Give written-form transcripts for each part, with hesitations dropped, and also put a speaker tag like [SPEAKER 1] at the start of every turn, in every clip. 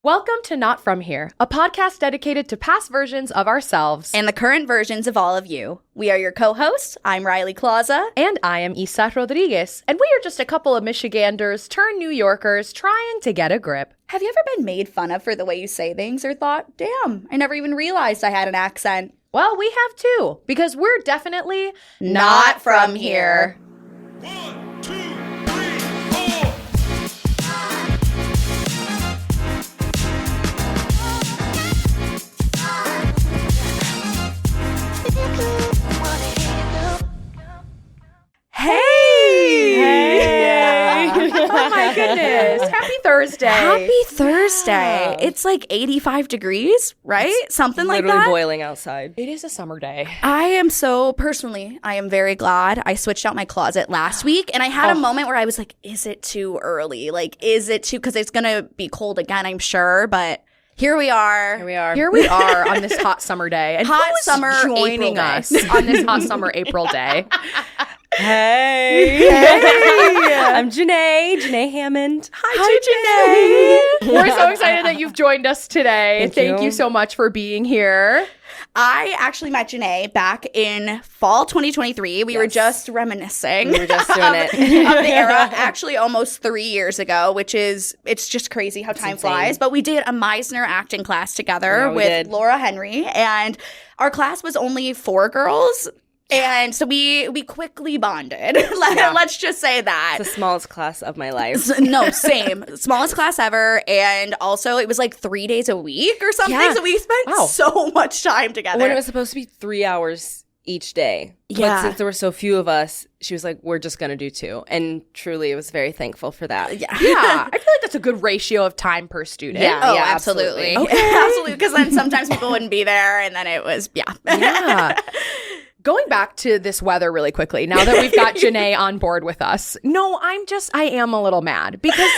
[SPEAKER 1] Welcome to Not From Here, a podcast dedicated to past versions of ourselves.
[SPEAKER 2] And the current versions of all of you. We are your co-hosts. I'm Riley Klauza.
[SPEAKER 1] And I am Isa Rodriguez. And we are just a couple of Michiganders turned New Yorkers trying to get a grip.
[SPEAKER 2] Have you ever been made fun of for the way you say things or thought, damn, I never even realized I had an accent?
[SPEAKER 1] Well, we have too, because we're definitely
[SPEAKER 2] not from here.
[SPEAKER 3] 1, 2, 3, 4.
[SPEAKER 1] Hey! Oh my goodness. Happy Thursday.
[SPEAKER 2] Happy Thursday. It's like 85 degrees, right? Something like
[SPEAKER 4] Literally
[SPEAKER 2] that.
[SPEAKER 4] boiling outside.
[SPEAKER 1] It is a summer day.
[SPEAKER 2] I am very glad I switched out my closet last week, and I had a moment where I was like, is it too early? Like, is it too, because it's going to be cold again, I'm sure, but here we are.
[SPEAKER 1] Here we are on this hot summer day. And
[SPEAKER 2] Hot
[SPEAKER 1] who is
[SPEAKER 2] summer
[SPEAKER 1] joining
[SPEAKER 2] April
[SPEAKER 1] us
[SPEAKER 2] day?
[SPEAKER 1] on this hot summer April day?
[SPEAKER 4] Hey. I'm Janae Hammond.
[SPEAKER 2] Hi, Janae.
[SPEAKER 1] We're so excited that you've joined us today.
[SPEAKER 4] Thank
[SPEAKER 1] you
[SPEAKER 4] you
[SPEAKER 1] so much for being here.
[SPEAKER 2] I actually met Janae back in fall 2023. We were just reminiscing.
[SPEAKER 4] We were just doing it.
[SPEAKER 2] of the era, actually almost 3 years ago, it's just crazy how time flies. But we did a Meisner acting class together with Laura Henry, and our class was only 4 girls. And so we quickly bonded. Let's just say that.
[SPEAKER 4] It's the smallest class of my life.
[SPEAKER 2] No, same. Smallest class ever. And also it was like 3 days a week or something.
[SPEAKER 4] Yeah.
[SPEAKER 2] So we spent so much time together.
[SPEAKER 4] When it was supposed to be 3 hours each day.
[SPEAKER 2] Yeah.
[SPEAKER 4] But since there were so few of us, she was like, we're just going to do 2. And truly, I was very thankful for that.
[SPEAKER 2] Yeah.
[SPEAKER 1] Yeah, I feel like that's a good ratio of time per student.
[SPEAKER 4] Yeah.
[SPEAKER 2] Oh,
[SPEAKER 4] Yeah,
[SPEAKER 2] absolutely.
[SPEAKER 4] absolutely.
[SPEAKER 2] Absolutely. Because then sometimes people wouldn't be there. And then it was,
[SPEAKER 1] Yeah. Going back to this weather really quickly, now that we've got Janae on board with us. No, I am a little mad because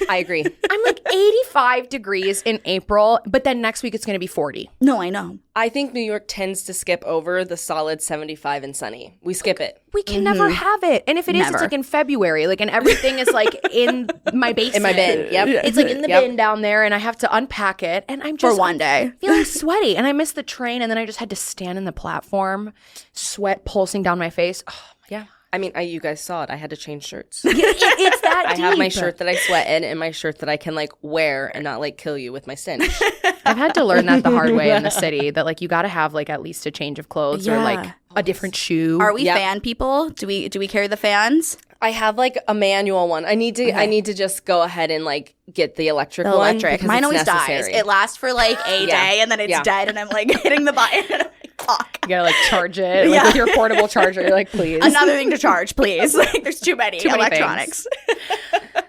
[SPEAKER 4] I agree.
[SPEAKER 1] I'm like 85 degrees in April, but then next week it's going to be 40.
[SPEAKER 2] No, I know.
[SPEAKER 4] I think New York tends to skip over the solid 75 and sunny. We skip it.
[SPEAKER 1] We can never have it. And if it is,
[SPEAKER 2] Never.
[SPEAKER 1] it's like in February, like, and everything is like in my basement.
[SPEAKER 4] In my bin. Yep.
[SPEAKER 1] It's like in the
[SPEAKER 4] Yep.
[SPEAKER 1] bin down there, and I have to unpack it. And I'm just
[SPEAKER 2] For one day.
[SPEAKER 1] feeling sweaty. And I missed the train, and then I just had to stand in the platform, sweat pulsing down my face. Oh,
[SPEAKER 4] Yeah. I mean, you guys saw it. I had to change shirts.
[SPEAKER 1] it's that
[SPEAKER 4] I
[SPEAKER 1] deep.
[SPEAKER 4] have my shirt that I sweat in and my shirt that I can like wear and not like kill you with my stench.
[SPEAKER 1] I've had to learn that the hard way in the city, that like you got to have like at least a change of clothes or
[SPEAKER 2] Yeah.
[SPEAKER 1] like a different shoe.
[SPEAKER 2] Are we
[SPEAKER 4] Yep.
[SPEAKER 2] fan people? Do we carry the fans?
[SPEAKER 4] I have like a manual one. I need to just go ahead and like get the electric
[SPEAKER 2] The
[SPEAKER 4] one.
[SPEAKER 2] electric.
[SPEAKER 4] because
[SPEAKER 2] Mine
[SPEAKER 4] it's
[SPEAKER 2] always
[SPEAKER 4] necessary.
[SPEAKER 2] dies. It lasts for like a day and then it's dead and I'm like hitting the button and I'm like, fuck.
[SPEAKER 1] You gotta like charge it like with your portable charger. You're like, please.
[SPEAKER 2] Another thing to charge, please. Like there's too many
[SPEAKER 1] Too many
[SPEAKER 2] electronics.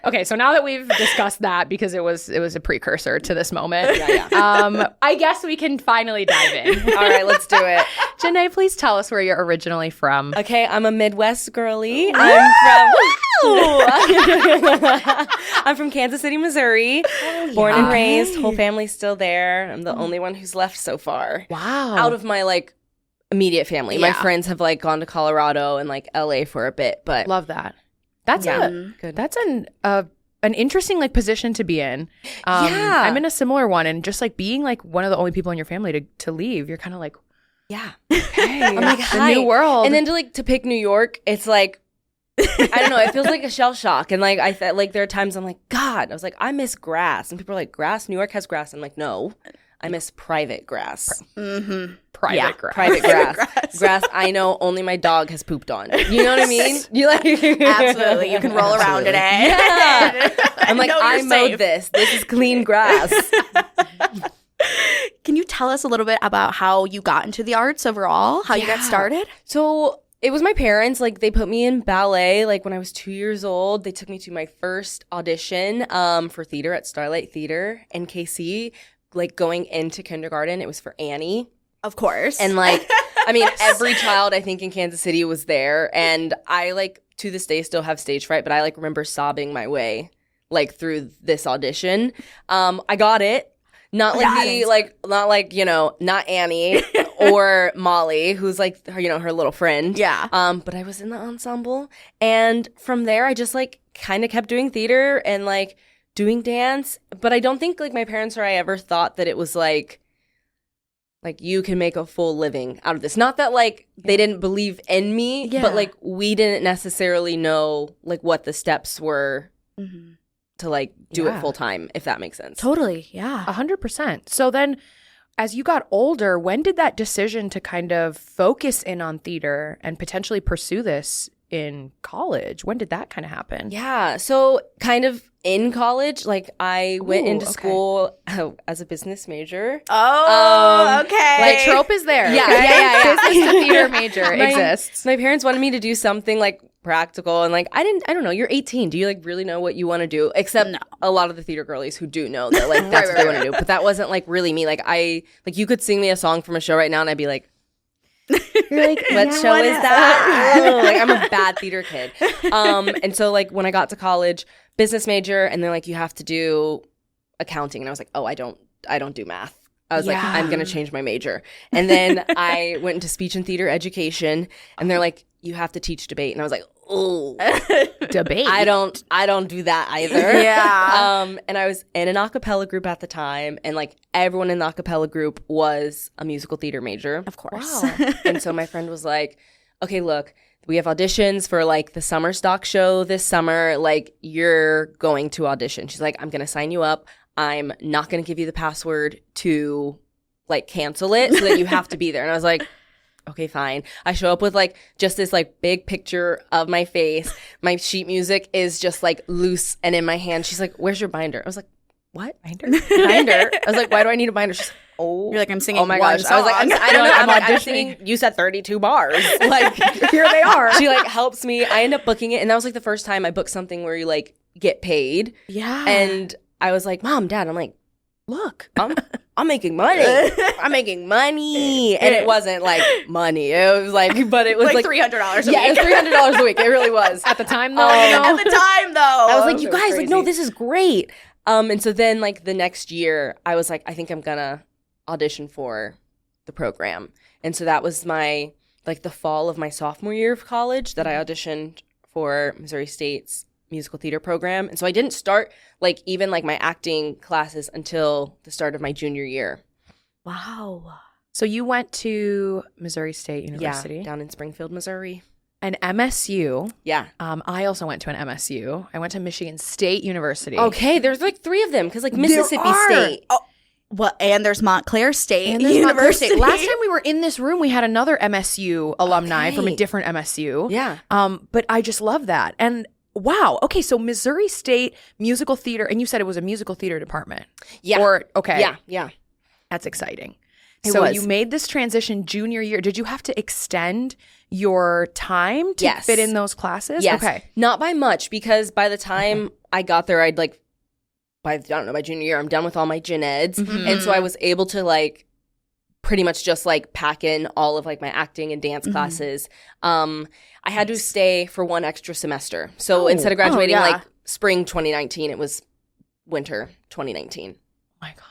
[SPEAKER 1] Okay, so now that we've discussed that, because it was a precursor to this moment, I guess we can finally dive in.
[SPEAKER 4] All right, let's do it.
[SPEAKER 1] Janae, please tell us where you're originally from.
[SPEAKER 4] Okay, I'm a Midwest girly. I'm from Kansas City, Missouri. Born and raised. Whole family's still there. I'm the only one who's left so far.
[SPEAKER 1] Wow.
[SPEAKER 4] Out of my like immediate family.
[SPEAKER 2] Yeah.
[SPEAKER 4] My friends have like gone to Colorado and like LA for a bit, but
[SPEAKER 1] Love that. That's
[SPEAKER 4] Good.
[SPEAKER 1] that's an interesting like position to be in.
[SPEAKER 4] Yeah.
[SPEAKER 1] I'm in a similar one, and just like being like one of the only people in your family to leave, you're kind of like,
[SPEAKER 4] yeah.
[SPEAKER 1] hey,
[SPEAKER 4] I'm like,
[SPEAKER 1] the
[SPEAKER 4] hi.
[SPEAKER 1] new world.
[SPEAKER 4] And then to pick New York, it's like, I don't know, it feels like a shell shock. And like, like there are times I'm like, God, I was like, I miss grass. And people are like, grass? New York has grass. I'm like, no, I miss private grass.
[SPEAKER 1] private grass.
[SPEAKER 4] Private grass. Grass I know only my dog has pooped on. You know what I mean? You like
[SPEAKER 2] Absolutely. You can roll around in it.
[SPEAKER 4] Yeah. I'm like,
[SPEAKER 2] know
[SPEAKER 4] I
[SPEAKER 2] you're
[SPEAKER 4] mowed
[SPEAKER 2] safe.
[SPEAKER 4] this. This is clean grass.
[SPEAKER 2] Can you tell us a little bit about how you got into the arts overall? How you got started?
[SPEAKER 4] So it was my parents. Like they put me in ballet. Like when I was 2 years old, they took me to my first audition for theater at Starlight Theater in KC. Like going into kindergarten, it was for Annie.
[SPEAKER 2] Of course.
[SPEAKER 4] And like, I mean, every child I think in Kansas City was there. And I like to this day still have stage fright, but I like remember sobbing my way like through this audition. I got it. Not like not Annie or Molly, who's like her, her little friend.
[SPEAKER 2] Yeah.
[SPEAKER 4] But I was in the ensemble, and from there I just like kind of kept doing theater and like doing dance, but I don't think like my parents or I ever thought that it was like you can make a full living out of this. Not that like they didn't believe in me, but like we didn't necessarily know like what the steps were to like do it full time, if that makes sense.
[SPEAKER 2] Totally. Yeah.
[SPEAKER 1] 100%. So then as you got older, when did that decision to kind of focus in on theater and potentially pursue this in college, when did that kind of happen?
[SPEAKER 4] Yeah. So kind of in college, like I went into school as a business major.
[SPEAKER 2] Oh, okay.
[SPEAKER 1] The trope is there.
[SPEAKER 4] Yeah,
[SPEAKER 1] okay?
[SPEAKER 4] yeah.
[SPEAKER 1] Business to theater major exists.
[SPEAKER 4] My parents wanted me to do something like practical, and like I don't know, you're 18. Do you like really know what you want to do? Except a lot of the theater girlies who do know that like that's what they want to do. But that wasn't like really me. Like you could sing me a song from a show right now and I'd be like, you're like, what show is that? Like I'm a bad theater kid. And so like when I got to college, business major, and then like you have to do accounting, and I was like, oh, I don't do math. I was like, I'm gonna change my major. And then I went into speech and theater education, and they're like, you have to teach debate, and I was like, oh,
[SPEAKER 1] Debate.
[SPEAKER 4] I don't do that either.
[SPEAKER 2] Yeah.
[SPEAKER 4] And I was in an a cappella group at the time, and like everyone in the a cappella group was a musical theater major.
[SPEAKER 2] Of course.
[SPEAKER 1] Wow.
[SPEAKER 4] And so my friend was like, okay, look, we have auditions for like the summer stock show this summer. Like you're going to audition. She's like, I'm going to sign you up. I'm not going to give you the password to like cancel it so that you have to be there. And I was like, okay, fine. I show up with like just this like big picture of my face. My sheet music is just like loose and in my hand. She's like, where's your binder? I was like, what? Binder? I was like, why do I need a binder? She's like, oh.
[SPEAKER 2] You're like, I'm singing.
[SPEAKER 4] Oh my gosh.
[SPEAKER 2] Song.
[SPEAKER 4] I was like, I don't know. I'm
[SPEAKER 1] auditioning.
[SPEAKER 4] singing. You said 32 bars. Like,
[SPEAKER 1] Here they are.
[SPEAKER 4] she like helps me. I end up booking it. And that was like the first time I booked something where you like get paid.
[SPEAKER 2] Yeah.
[SPEAKER 4] And I was like, Mom, Dad, I'm like, look, I'm making money. I'm making money. And it wasn't like money. It was like, but it was like
[SPEAKER 2] $300 a week.
[SPEAKER 4] Yeah, it was $300 a week. It really was.
[SPEAKER 1] At the time, though,
[SPEAKER 2] At the time, though.
[SPEAKER 4] I was like, you
[SPEAKER 1] it was
[SPEAKER 4] guys, like, no,
[SPEAKER 1] crazy.
[SPEAKER 4] this is great. And so then like the next year, I was like, I think I'm gonna audition for the program. And so that was my, like the fall of my sophomore year of college that I auditioned for Missouri State's musical theater program. And so I didn't start like even like my acting classes until the start of my junior year.
[SPEAKER 2] Wow.
[SPEAKER 1] So you went to Missouri State University.
[SPEAKER 4] Yeah, down in Springfield, Missouri.
[SPEAKER 1] An MSU.
[SPEAKER 4] Yeah.
[SPEAKER 1] I also went to an MSU. I went to Michigan State University.
[SPEAKER 4] Okay, there's like 3 of them because like Mississippi State.
[SPEAKER 2] Oh, well, and there's Montclair State
[SPEAKER 1] And there's Montclair
[SPEAKER 2] University.
[SPEAKER 1] State. Last time we were in this room, we had another MSU alumni from a
[SPEAKER 4] Okay.
[SPEAKER 1] different MSU.
[SPEAKER 4] Yeah.
[SPEAKER 1] But I just love that. And wow. Okay, so Missouri State Musical Theater, and you said it was a musical theater department.
[SPEAKER 4] Yeah.
[SPEAKER 1] Or okay.
[SPEAKER 4] Yeah.
[SPEAKER 1] That's exciting.
[SPEAKER 2] It
[SPEAKER 1] So
[SPEAKER 2] was.
[SPEAKER 1] you made this transition junior year. Did you have to extend your time to
[SPEAKER 4] Yes.
[SPEAKER 1] fit in those classes?
[SPEAKER 4] Yes.
[SPEAKER 1] Okay.
[SPEAKER 4] Not by much because by the time I got there, I'd like, by junior year, I'm done with all my gen eds. And so I was able to like pretty much just like pack in all of like my acting and dance classes. I had to stay for 1 extra semester. So instead of graduating
[SPEAKER 2] yeah.
[SPEAKER 4] like spring 2019, it was winter 2019.
[SPEAKER 1] Oh my God.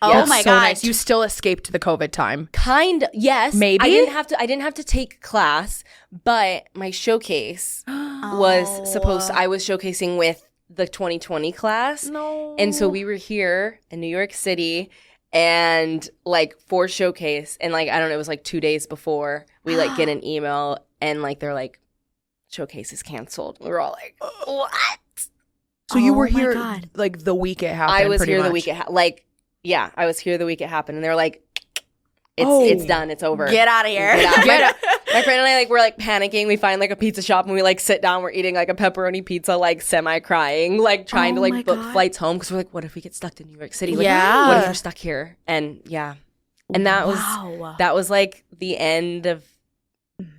[SPEAKER 2] Oh
[SPEAKER 1] That's
[SPEAKER 2] my
[SPEAKER 1] so
[SPEAKER 2] God.
[SPEAKER 1] nice. You still escaped the COVID time.
[SPEAKER 4] Yes.
[SPEAKER 1] Maybe?
[SPEAKER 4] I didn't have to take class, but my showcase was supposed to, I was showcasing with the 2020 class.
[SPEAKER 1] No.
[SPEAKER 4] And so we were here in New York City and like for showcase, and like I don't know, it was like 2 days before we like get an email and like they're like, showcase is canceled. We were all like, what?
[SPEAKER 1] So you were
[SPEAKER 2] Oh my
[SPEAKER 1] here
[SPEAKER 2] God.
[SPEAKER 1] like the week it happened.
[SPEAKER 4] I was
[SPEAKER 1] pretty
[SPEAKER 4] here the
[SPEAKER 1] much.
[SPEAKER 4] week it I was here the week it happened, and they're like, it's
[SPEAKER 1] Oh.
[SPEAKER 4] it's done, it's over.
[SPEAKER 2] Get out of here.
[SPEAKER 4] Get out. My friend and I like we're like panicking. We find like a pizza shop and we like sit down. We're eating like a pepperoni pizza, like semi crying, like trying to
[SPEAKER 2] Oh my
[SPEAKER 4] like book
[SPEAKER 2] God.
[SPEAKER 4] flights home because we're like, what if we get stuck in New York City? Like,
[SPEAKER 2] Yeah.
[SPEAKER 4] what if we're stuck here? And and that was like the end of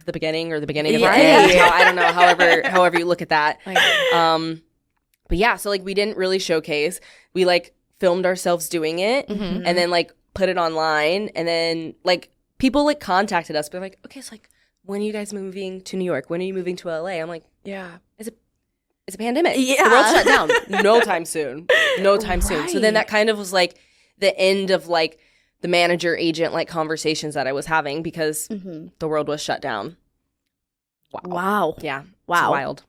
[SPEAKER 4] the beginning or the beginning of our
[SPEAKER 2] Yeah.
[SPEAKER 4] end. I don't know. However you look at that. But yeah, so like we didn't really showcase. We like filmed ourselves doing it and then like put it online, and then like people like contacted us, but like, okay, so like when are you guys moving to New York? When are you moving to LA? I'm like,
[SPEAKER 1] Yeah.
[SPEAKER 4] it's a pandemic.
[SPEAKER 2] Yeah.
[SPEAKER 4] The world's shut down. No time soon. So then that kind of was like the end of like the manager agent like conversations that I was having because the world was shut down.
[SPEAKER 2] Wow.
[SPEAKER 4] Yeah.
[SPEAKER 2] Wow.
[SPEAKER 4] It's wild.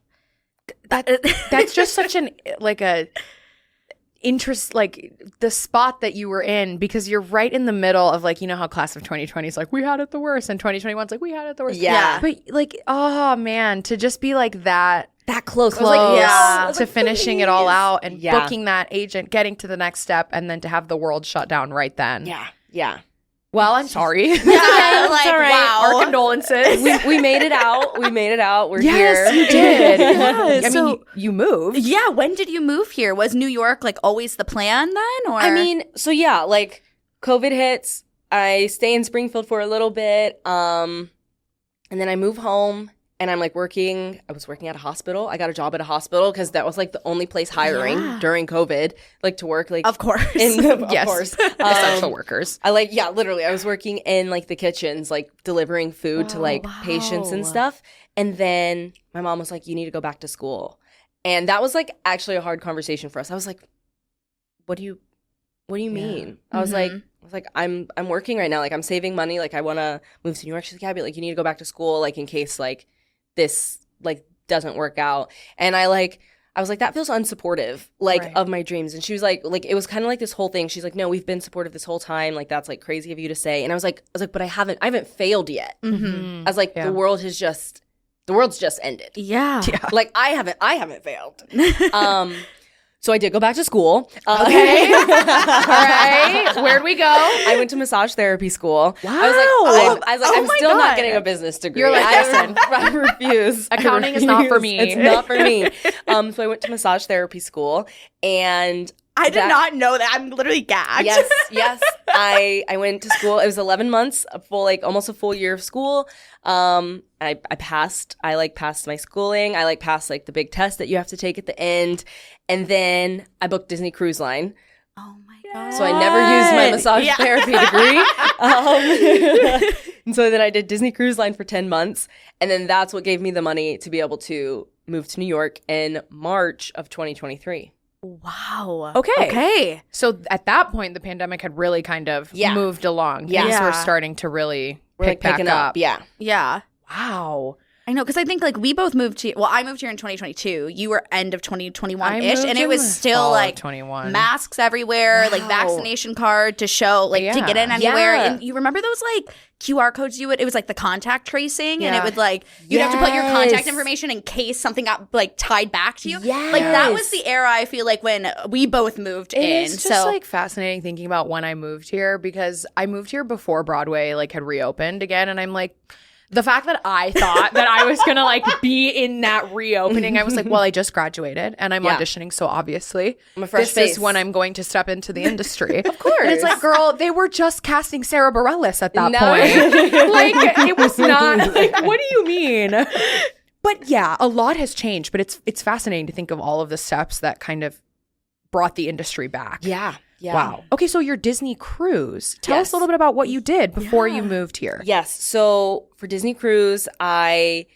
[SPEAKER 1] That's just such an like a the spot that you were in, because you're right in the middle of like, you know how class of 2020 is like, we had it the worst, and 2021's like, we had it the worst.
[SPEAKER 4] Yeah.
[SPEAKER 1] But like, oh man, to just be like that
[SPEAKER 4] close.
[SPEAKER 1] To finishing it all out and booking that agent, getting to the next step, and then to have the world shut down right then.
[SPEAKER 4] Yeah.
[SPEAKER 1] Well, I'm sorry.
[SPEAKER 2] Yeah, like,
[SPEAKER 4] all right.
[SPEAKER 2] wow.
[SPEAKER 1] Our condolences.
[SPEAKER 4] We made it out. We're here.
[SPEAKER 1] Yes, you did.
[SPEAKER 2] Yeah,
[SPEAKER 1] I mean, you moved.
[SPEAKER 2] Yeah, when did you move here? Was New York like always the plan then? Or
[SPEAKER 4] I mean, so yeah, like COVID hits. I stay in Springfield for a little bit, and then I move home. And I'm like I was working at a hospital. I got a job at a hospital because that was like the only place hiring during COVID, like to work like.
[SPEAKER 2] Of course.
[SPEAKER 1] Yes.
[SPEAKER 4] Of course.
[SPEAKER 1] Essential workers.
[SPEAKER 4] Literally, I was working in like the kitchens, like delivering food to like patients and stuff. And then my mom was like, you need to go back to school. And that was like actually a hard conversation for us. I was like, what do you mean? I was like, I'm working right now. Like I'm saving money. Like I want to move to New York. She's like, yeah, but like you need to go back to school, like in case like this like doesn't work out. And I was like, that feels unsupportive, like of my dreams. And she was like it was kind of like this whole thing. She's like, no, we've been supportive this whole time. Like that's like crazy of you to say. And I was like, but I haven't failed yet.
[SPEAKER 2] Mm-hmm.
[SPEAKER 4] I was like, the world's just ended.
[SPEAKER 2] Yeah.
[SPEAKER 4] Like I haven't failed. So I did go back to school.
[SPEAKER 1] Okay. All right. Where'd we go?
[SPEAKER 4] I went to massage therapy school.
[SPEAKER 1] Wow.
[SPEAKER 4] I was like, I'm
[SPEAKER 2] my
[SPEAKER 4] still
[SPEAKER 2] God.
[SPEAKER 4] not getting a business degree.
[SPEAKER 1] You're like,
[SPEAKER 4] I refuse.
[SPEAKER 1] Accounting is not for me.
[SPEAKER 4] It's not for me. So I went to massage therapy school, and
[SPEAKER 2] I did not know that. I'm literally gagged.
[SPEAKER 4] Yes. I went to school. It was 11 months, almost a full year of school. I passed. I passed my schooling. I passed the big test that you have to take at the end, and then I booked Disney Cruise Line.
[SPEAKER 2] Oh my God.
[SPEAKER 4] So I never used my massage therapy degree. And so then I did Disney Cruise Line for 10 months, and then that's what gave me the money to be able to move to New York in March of 2023.
[SPEAKER 2] Wow.
[SPEAKER 1] Okay. So at that point, the pandemic had really kind of moved along. Things were starting to really pick back up.
[SPEAKER 4] Yeah.
[SPEAKER 2] Yeah.
[SPEAKER 1] Wow.
[SPEAKER 2] I know, because I think we both moved here. Well, I moved here in 2022. You were end of 2021-ish, and it was still
[SPEAKER 1] 21.
[SPEAKER 2] masks everywhere, vaccination card to show to get in anywhere.
[SPEAKER 1] Yeah.
[SPEAKER 2] And you remember those QR codes it was the contact tracing, and it would you'd have to put your contact information in case something got tied back to you.
[SPEAKER 4] Yes.
[SPEAKER 2] That was the era, I feel when we both moved in.
[SPEAKER 1] It's just fascinating thinking about when I moved here, because I moved here before Broadway had reopened again, and I'm the fact that I thought that I was gonna be in that reopening, I was like, well, I just graduated and I'm auditioning, so obviously
[SPEAKER 4] I'm a fresh
[SPEAKER 1] this
[SPEAKER 4] face.
[SPEAKER 1] is when I'm going to step into the industry.
[SPEAKER 4] Of course.
[SPEAKER 1] And it's girl, they were just casting Sarah Bareilles at that point. It was not what do you mean? But yeah, a lot has changed, but it's fascinating to think of all of the steps that kind of brought the industry back.
[SPEAKER 4] Yeah.
[SPEAKER 1] Wow. Okay, so your Disney cruise. Tell us a little bit about what you did before you moved here.
[SPEAKER 4] Yes. So for Disney Cruise, I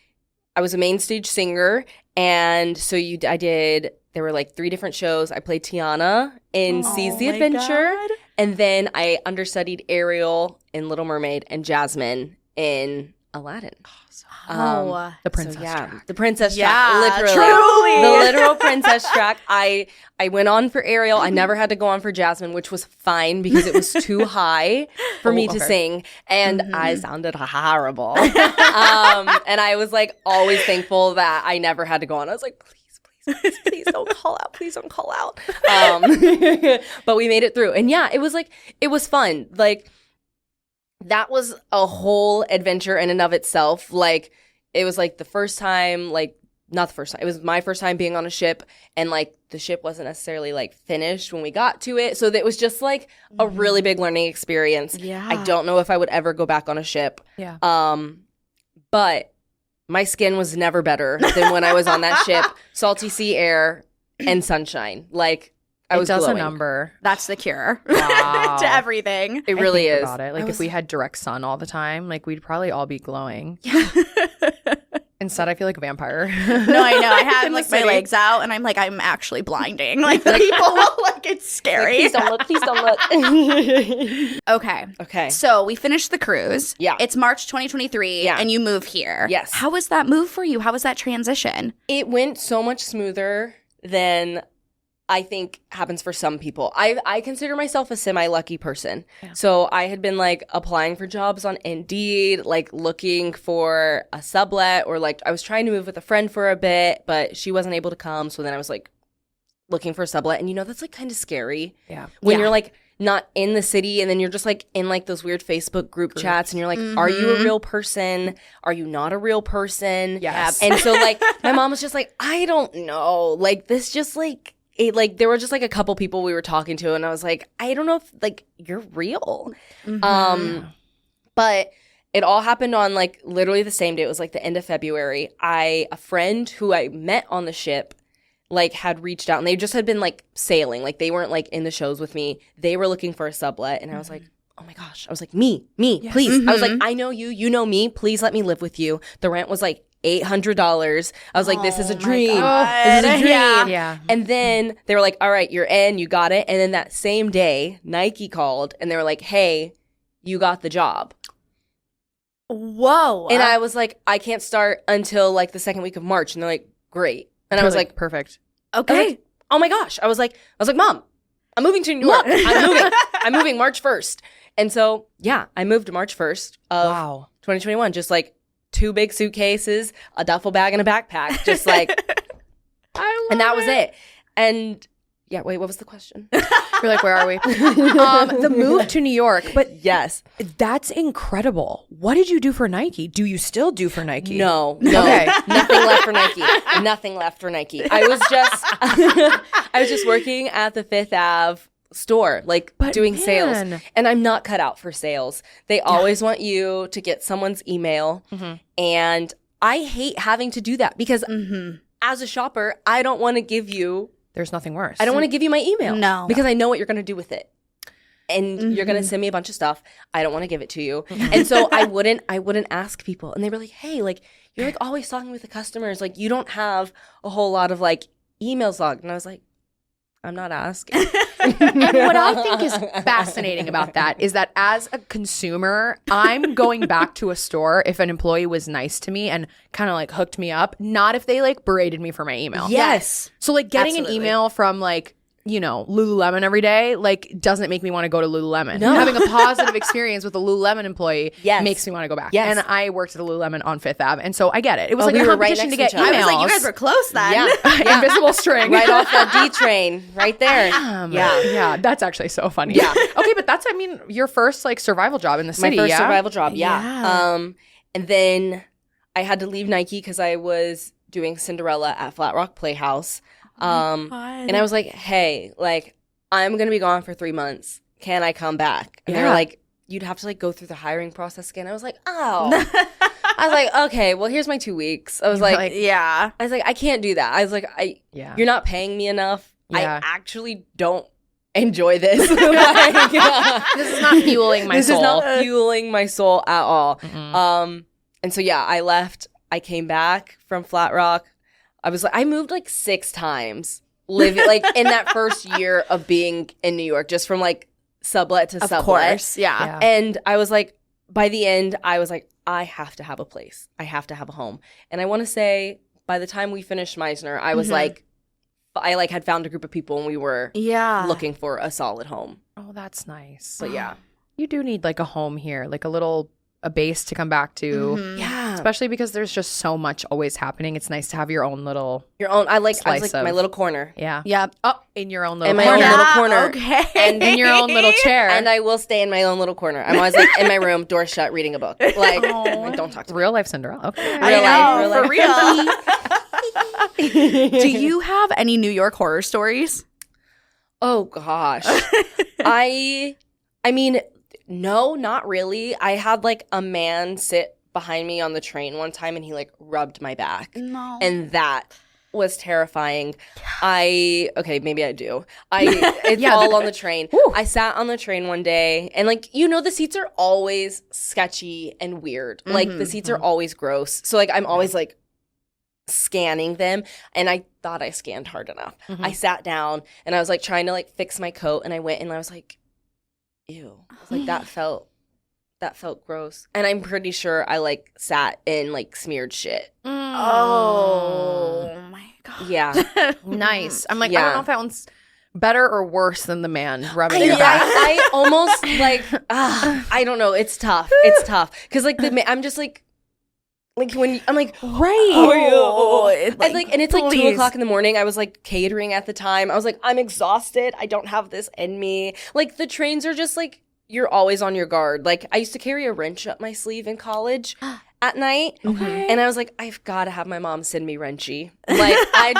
[SPEAKER 4] was a main stage singer, and so there were 3 different shows. I played Tiana in Seize the Adventure, and then I understudied Ariel in Little Mermaid and Jasmine in Aladdin.
[SPEAKER 1] The princess track.
[SPEAKER 4] The princess track, literally.
[SPEAKER 2] Truly.
[SPEAKER 4] The literal princess track. I went on for Ariel. I never had to go on for Jasmine, which was fine because it was too high for me to sing, and I sounded horrible. And I was always thankful that I never had to go on. I was like, please don't call out. Please don't call out. But we made it through, and it was fun. That was a whole adventure in and of itself. It was the first time, not the first time. It was my first time being on a ship, and the ship wasn't necessarily finished when we got to it. So that was just a really big learning experience.
[SPEAKER 2] Yeah.
[SPEAKER 4] I don't know if I would ever go back on a ship.
[SPEAKER 1] Yeah.
[SPEAKER 4] But my skin was never better than when I was on that ship. Salty sea air and sunshine. I was glowing.
[SPEAKER 1] A number.
[SPEAKER 2] That's the cure
[SPEAKER 1] Wow.
[SPEAKER 2] to everything.
[SPEAKER 4] It really is.
[SPEAKER 1] About it. If we had direct sun all the time, we'd probably all be glowing. Instead, I feel like a vampire.
[SPEAKER 2] No, I know. I have my legs out, and I'm I'm actually blinding. The people, it's scary.
[SPEAKER 4] Please don't look. Please don't look.
[SPEAKER 2] Okay. So we finished the cruise.
[SPEAKER 4] Yeah.
[SPEAKER 2] It's March 2023, and you move here.
[SPEAKER 4] Yes.
[SPEAKER 2] How was that move for you? How was that transition?
[SPEAKER 4] It went so much smoother than I think happens for some people. I consider myself a semi-lucky person. Yeah. So I had been like applying for jobs on Indeed, like looking for a sublet, or like I was trying to move with a friend for a bit, but she wasn't able to come. So then I was like looking for a sublet. And that's like kind of scary. Yeah. When you're like not in the city and then you're just like in like those weird Facebook group chats and you're like, are you a real person? Are you not a real person?
[SPEAKER 1] Yes.
[SPEAKER 4] And so like my mom was just like, I don't know. Like this just like, there were just like a couple people we were talking to, and I was like, I don't know if like you're real. But it all happened on like literally the same day. It was like the end of February. A friend who I met on the ship like had reached out, and they just had been like sailing. Like they weren't like in the shows with me. They were looking for a sublet, and I was like, oh my gosh. I was like, me, please. I was like, I know you, you know me. Please let me live with you. The rent was like $800. I was like, this is a dream. This is a dream.
[SPEAKER 1] Yeah.
[SPEAKER 4] And then they were like, all right, you're in, you got it. And then that same day, Nike called and they were like, hey, you got the job.
[SPEAKER 2] Whoa.
[SPEAKER 4] And I was like, I can't start until like the second week of March. And they're like, great. And I was like,
[SPEAKER 1] perfect.
[SPEAKER 2] Okay.
[SPEAKER 4] Like, oh my gosh. I was like, Mom, I'm moving to New York. I'm moving March 1st. And so, yeah, I moved March 1st of 2021. Just like 2 big suitcases, a duffel bag, and a backpack. Just like, and that was it. And yeah, wait, what was the question?
[SPEAKER 1] You're like, where are we? The move to New York. But
[SPEAKER 4] yes,
[SPEAKER 1] that's incredible. What did you do for Nike? Do you still do for Nike?
[SPEAKER 4] No.
[SPEAKER 1] Okay.
[SPEAKER 4] Nothing left for Nike. Nothing left for Nike. I was just working at the Fifth Ave store, like doing sales, and I'm not cut out for sales. They always want you to get someone's email, and I hate having to do that because as a shopper, I don't want to give you.
[SPEAKER 1] There's nothing worse.
[SPEAKER 4] I don't want to give you my email,
[SPEAKER 2] no,
[SPEAKER 4] because I know what you're going to do with it, and you're going to send me a bunch of stuff. I don't want to give it to you, and so I wouldn't ask people, and they were like, "Hey, like you're like always talking with the customers, like you don't have a whole lot of like emails logged," and I was like, I'm not asking.
[SPEAKER 1] And what I think is fascinating about that is that as a consumer, I'm going back to a store if an employee was nice to me and kind of like hooked me up, not if they like berated me for my email.
[SPEAKER 4] Yes.
[SPEAKER 1] So like getting an email from like, Lululemon every day, like doesn't make me want to go to Lululemon.
[SPEAKER 4] No.
[SPEAKER 1] Having a positive experience with a Lululemon employee makes me want to go back.
[SPEAKER 4] Yes.
[SPEAKER 1] And I worked at a Lululemon on Fifth Ave. And so I get it. It was like
[SPEAKER 4] we
[SPEAKER 1] a
[SPEAKER 4] were right
[SPEAKER 1] competition to
[SPEAKER 4] next
[SPEAKER 1] get
[SPEAKER 4] to each
[SPEAKER 1] emails.
[SPEAKER 4] other.
[SPEAKER 2] I was like, you guys were close then.
[SPEAKER 4] Yeah.
[SPEAKER 1] Invisible string.
[SPEAKER 4] Right off the D train, right there.
[SPEAKER 1] Yeah. That's actually so funny.
[SPEAKER 4] Yeah.
[SPEAKER 1] Okay, but that's, your first like survival job in the city.
[SPEAKER 4] My first survival job. Yeah. And then I had to leave Nike because I was doing Cinderella at Flat Rock Playhouse. And I was like, hey, like, I'm going to be gone for 3 months. Can I come back? And they were like, you'd have to like go through the hiring process again. I was like, oh. I was like, okay, well, here's my 2 weeks. I was like, I was like, I can't do that. I was like, you're not paying me enough. I actually don't enjoy this. This
[SPEAKER 1] is not fueling my soul.
[SPEAKER 4] This is not fueling my soul at all. And so, I left. I came back from Flat Rock. I moved like 6 times. Living like in that first year of being in New York, just from like sublet to sublet. Of
[SPEAKER 2] course,
[SPEAKER 4] And I was like, by the end, I was like, I have to have a place. I have to have a home. And I want to say, by the time we finished Meisner, I was like, I like had found a group of people and we were looking for a solid home.
[SPEAKER 1] Oh, that's nice.
[SPEAKER 4] But
[SPEAKER 1] you do need like a home here, like a base to come back to.
[SPEAKER 4] Yeah.
[SPEAKER 1] Especially because there's just so much always happening. It's nice to have your own little
[SPEAKER 4] I was like my little corner.
[SPEAKER 1] Yeah.
[SPEAKER 2] Yep.
[SPEAKER 1] Oh, in your own little
[SPEAKER 4] in my
[SPEAKER 1] corner.
[SPEAKER 4] own little corner.
[SPEAKER 2] Okay.
[SPEAKER 1] And in your own little chair.
[SPEAKER 4] And I will stay in my own little corner. I'm always like in my room, door shut, reading a book. Like, don't talk to me.
[SPEAKER 1] Real life Cinderella. Okay.
[SPEAKER 2] Real life. Do you have any New York horror stories?
[SPEAKER 4] Oh gosh. I mean, no, not really. I had like a man sit behind me on the train one time and he like rubbed my back.
[SPEAKER 2] No.
[SPEAKER 4] And that was terrifying. Maybe I do. It's all on the train. Woo. I sat on the train one day and like, the seats are always sketchy and weird. Like the seats are always gross. So like I'm always like scanning them and I thought I scanned hard enough. I sat down and I was like trying to like fix my coat and I went and I was like, ew. I was like, that felt gross. And I'm pretty sure I like sat in like smeared shit.
[SPEAKER 2] Oh my God.
[SPEAKER 4] Yeah.
[SPEAKER 1] Nice. I'm like, I don't know if that one's better or worse than the man rubbing
[SPEAKER 4] I,
[SPEAKER 1] your back?
[SPEAKER 4] I almost like I don't know. It's tough. It's tough because like I'm just like when I'm like
[SPEAKER 1] Right.
[SPEAKER 4] and it's like
[SPEAKER 2] please.
[SPEAKER 4] 2:00 in the morning. I was like catering at the time. I was like, I'm exhausted. I don't have this in me. Like the trains are just like you're always on your guard. Like I used to carry a wrench up my sleeve in college at night.
[SPEAKER 1] Okay.
[SPEAKER 4] And I was like, I've got to have my mom send me wrenchy. Like I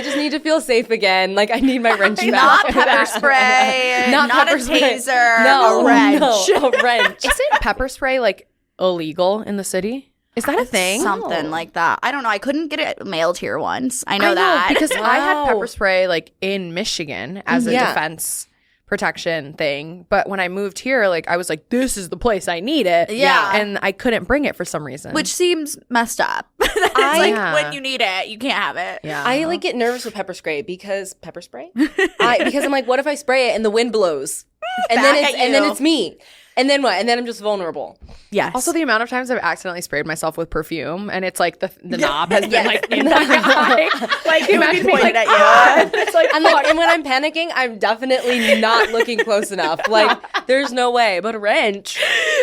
[SPEAKER 4] just need to feel safe again. Like I need my wrenchy back.
[SPEAKER 2] Not pepper spray, not
[SPEAKER 4] pepper
[SPEAKER 2] a
[SPEAKER 4] spray.
[SPEAKER 2] taser,
[SPEAKER 4] No,
[SPEAKER 2] a wrench.
[SPEAKER 4] no, a wrench.
[SPEAKER 1] Isn't pepper spray like illegal in the city? Is that a thing?
[SPEAKER 2] Something like that. I don't know. I couldn't get it mailed here once. I know that.
[SPEAKER 1] because I had
[SPEAKER 4] Wow.
[SPEAKER 1] pepper spray like in Michigan as a
[SPEAKER 4] Yeah.
[SPEAKER 1] defense protection thing, but when I moved here, like I was like, this is the place I need it.
[SPEAKER 2] Yeah.
[SPEAKER 1] And I couldn't bring it for some reason.
[SPEAKER 2] Which seems messed up. It's like
[SPEAKER 1] Yeah.
[SPEAKER 2] when you need it, you can't have it.
[SPEAKER 1] yeah.
[SPEAKER 4] I like get nervous with pepper spray because because I'm like, what if I spray it and the wind blows, and then
[SPEAKER 2] Back at
[SPEAKER 4] and then
[SPEAKER 2] you.
[SPEAKER 4] it's me, and then what? And then I'm just vulnerable.
[SPEAKER 2] Yes.
[SPEAKER 1] Also, the amount of times I've accidentally sprayed myself with perfume, and it's like the knob has been
[SPEAKER 4] Yes.
[SPEAKER 1] like in my eye. Like imagine being
[SPEAKER 2] pointed
[SPEAKER 1] like,
[SPEAKER 2] at you.
[SPEAKER 1] it's like
[SPEAKER 4] I'm like, and when I'm panicking, I'm definitely not looking close enough. Like, there's no way. But a wrench,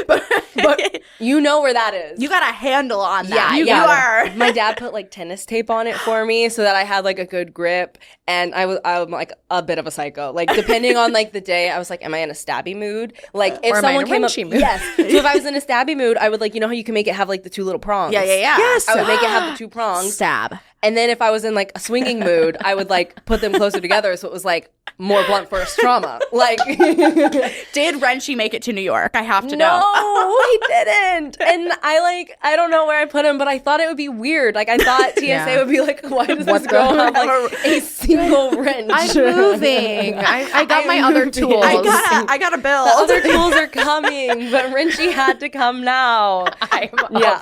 [SPEAKER 4] but you know where that is.
[SPEAKER 2] You got a handle on that.
[SPEAKER 4] Yeah,
[SPEAKER 2] you
[SPEAKER 4] yeah.
[SPEAKER 2] are.
[SPEAKER 4] My dad put like tennis tape on it for me so that I had like a good grip, and I'm like a bit of a psycho. Like depending on like the day, I was like, am I in a stabby mood? Like if
[SPEAKER 1] Or am I in
[SPEAKER 4] someone
[SPEAKER 1] a
[SPEAKER 4] came up,
[SPEAKER 1] wrenchy mood?
[SPEAKER 4] yes. So if I was in a stabby mood, I would like, you know how you can make it have like the 2 little prongs.
[SPEAKER 2] Yeah.
[SPEAKER 1] Yes.
[SPEAKER 4] I would make it have the 2 prongs.
[SPEAKER 2] Stab.
[SPEAKER 4] And then if I was in like a swinging mood, I would like put them closer together so it was like more blunt force trauma. Like
[SPEAKER 2] Did Wrenchy make it to New York? I have to know.
[SPEAKER 4] no, he didn't. And I don't know where I put him, but I thought it would be weird. Like I thought TSA
[SPEAKER 1] Yeah.
[SPEAKER 4] would be like, why does
[SPEAKER 1] What's
[SPEAKER 4] this girl
[SPEAKER 1] going
[SPEAKER 4] have like a single wrench?
[SPEAKER 1] I'm moving. I got my other tools.
[SPEAKER 2] I got a bill.
[SPEAKER 4] The other tools are coming, but Wrenchy had to come now.
[SPEAKER 1] I'm
[SPEAKER 4] Yeah.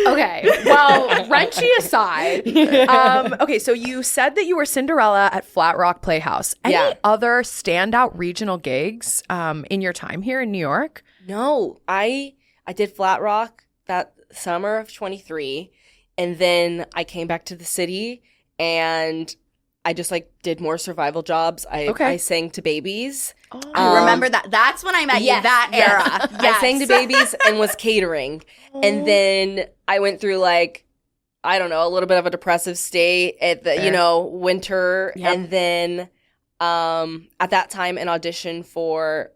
[SPEAKER 1] Okay. Well, Wrenchy aside. Okay, so you said that you were Cinderella at Flat Rock Playhouse. Any
[SPEAKER 4] Yeah.
[SPEAKER 1] other standout regional gigs in your time here in New York?
[SPEAKER 4] No, I did Flat Rock that summer of 23, and then I came back to the city and I just like did more survival jobs. I sang to babies.
[SPEAKER 2] I remember that. That's when I met
[SPEAKER 4] Yes,
[SPEAKER 2] you, that
[SPEAKER 4] yes.
[SPEAKER 2] era. Yes.
[SPEAKER 4] I sang to babies and was catering. And then I went through like, I don't know, a little bit of a depressive state at the, winter.
[SPEAKER 2] Yep.
[SPEAKER 4] And then at that time, an audition for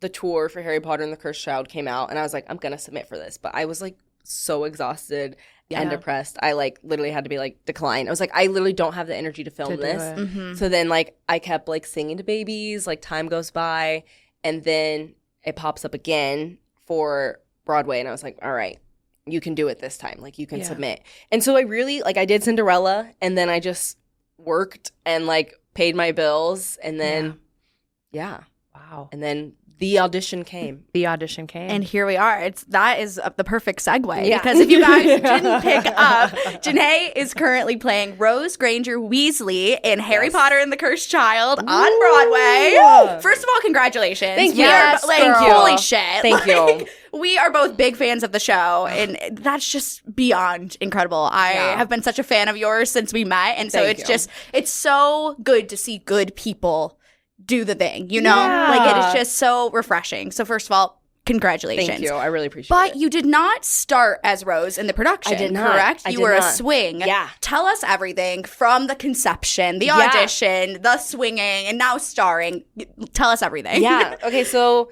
[SPEAKER 4] the tour for Harry Potter and the Cursed Child came out. And I was like, I'm going to submit for this. But I was like so exhausted and depressed. I like literally had to be like decline. I was like, I literally don't have the energy to film
[SPEAKER 1] To do
[SPEAKER 4] this.
[SPEAKER 1] it.
[SPEAKER 2] Mhm.
[SPEAKER 4] So then like I kept like singing to babies, like time goes by, and then it pops up again for Broadway, and I was like, all right, you can do it this time. Like you can
[SPEAKER 1] Yeah.
[SPEAKER 4] submit. And so I really like I did Cinderella, and then I just worked and like paid my bills, and then
[SPEAKER 1] Wow.
[SPEAKER 4] and then the audition came.
[SPEAKER 1] The audition came.
[SPEAKER 2] And here we are. That is the perfect segue.
[SPEAKER 4] Yeah.
[SPEAKER 2] Because if you guys didn't pick up, Janae is currently playing Rose Granger-Weasley in Harry Potter and the Cursed Child on Broadway. First of all, congratulations.
[SPEAKER 4] Thank
[SPEAKER 2] We
[SPEAKER 4] you.
[SPEAKER 2] are,
[SPEAKER 4] Yes,
[SPEAKER 2] like,
[SPEAKER 4] girl.
[SPEAKER 2] holy shit.
[SPEAKER 4] Thank you.
[SPEAKER 2] Like, we are both big fans of the show, and that's just beyond incredible. I have been such a fan of yours since we met, and so
[SPEAKER 4] Thank you.
[SPEAKER 2] it's so good to see good people do the thing, you know?
[SPEAKER 4] Yeah.
[SPEAKER 2] Like, it is just so refreshing. So first of all, congratulations.
[SPEAKER 4] Thank you. I really appreciate
[SPEAKER 2] But
[SPEAKER 4] it.
[SPEAKER 2] you did not start as Rose in the production,
[SPEAKER 4] I did not.
[SPEAKER 2] correct?
[SPEAKER 4] I
[SPEAKER 2] You
[SPEAKER 4] did
[SPEAKER 2] were a
[SPEAKER 4] not.
[SPEAKER 2] swing.
[SPEAKER 4] Yeah.
[SPEAKER 2] Tell us everything from the conception, the
[SPEAKER 4] Yeah.
[SPEAKER 2] audition, the swinging, and now starring. Tell us everything.
[SPEAKER 4] Yeah. Okay. So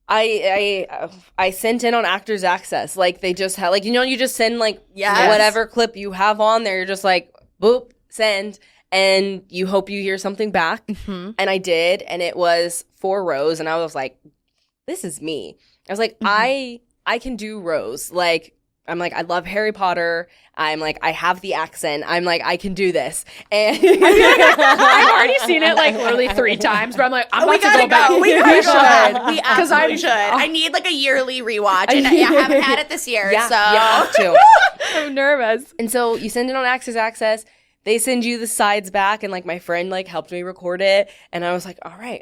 [SPEAKER 4] I sent in on Actors Access. Like they just had like you just send like
[SPEAKER 2] Yes.
[SPEAKER 4] whatever clip you have on there. You're just like boop send, and you hope you hear something back.
[SPEAKER 1] Mhm.
[SPEAKER 4] And I did, and it was for Rose, and I was like, this is me. I was like, I can do Rose. Like I'm like, I love Harry Potter. I'm like, I have the accent. I'm like, I can do this. And
[SPEAKER 1] I've already seen it like literally 3 times, but I'm like, I'm
[SPEAKER 2] We
[SPEAKER 1] about to
[SPEAKER 2] gotta
[SPEAKER 1] go back.
[SPEAKER 2] go. We
[SPEAKER 1] You
[SPEAKER 2] gotta
[SPEAKER 1] should.
[SPEAKER 2] go. We
[SPEAKER 1] 'Cause
[SPEAKER 2] absolutely
[SPEAKER 1] I'm-
[SPEAKER 2] should. I need like a yearly rewatch, and I haven't had it this year.
[SPEAKER 4] yeah,
[SPEAKER 2] so
[SPEAKER 4] you have to.
[SPEAKER 1] I'm nervous.
[SPEAKER 4] And so you send it on Access Access. They send you the sides back, and like my friend like helped me record it, and I was like, all right.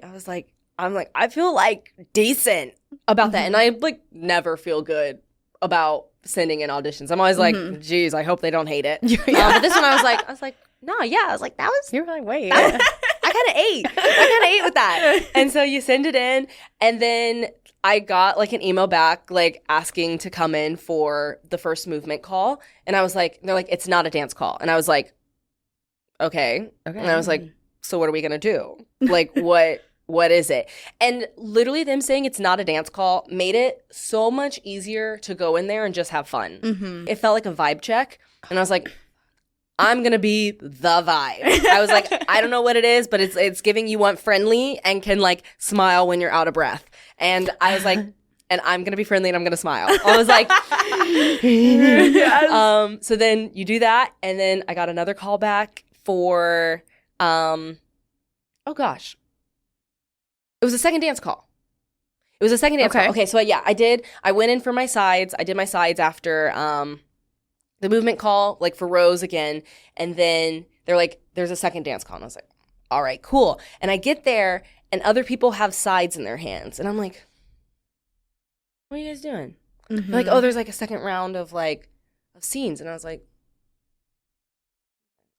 [SPEAKER 4] I feel like decent about that, and I like never feel good about sending in auditions. I'm always like, geez, I hope they don't hate it. But this one, I was like, no, yeah. I was like, that was.
[SPEAKER 1] You were like, wait.
[SPEAKER 4] I kind of ate with that. And so you send it in, and then I got like an email back like asking to come in for the first movement call. And I was like, they're like, it's not a dance call. And I was like, okay. And I was like, so what are we going to do? Like, what is it? And literally them saying it's not a dance call made it so much easier to go in there and just have fun. Mm-hmm. It felt like a vibe check. And I was like, I'm going to be the vibe. I was like, I don't know what it is, but it's giving you want friendly and can like smile when you're out of breath. And I was like, and I'm going to be friendly and I'm going to smile. I was like, yes. So then you do that. And then I got another call back for, oh gosh. It was a second dance call. Okay, so yeah, I went in for my sides. I did my sides after, the movement call, like for Rose again, and then they're like, there's a second dance call. And I was like, all right, cool. And I get there, and other people have sides in their hands. And I'm like, what are you guys doing? Mm-hmm. They're like, oh, there's like a second round of scenes. And I was like,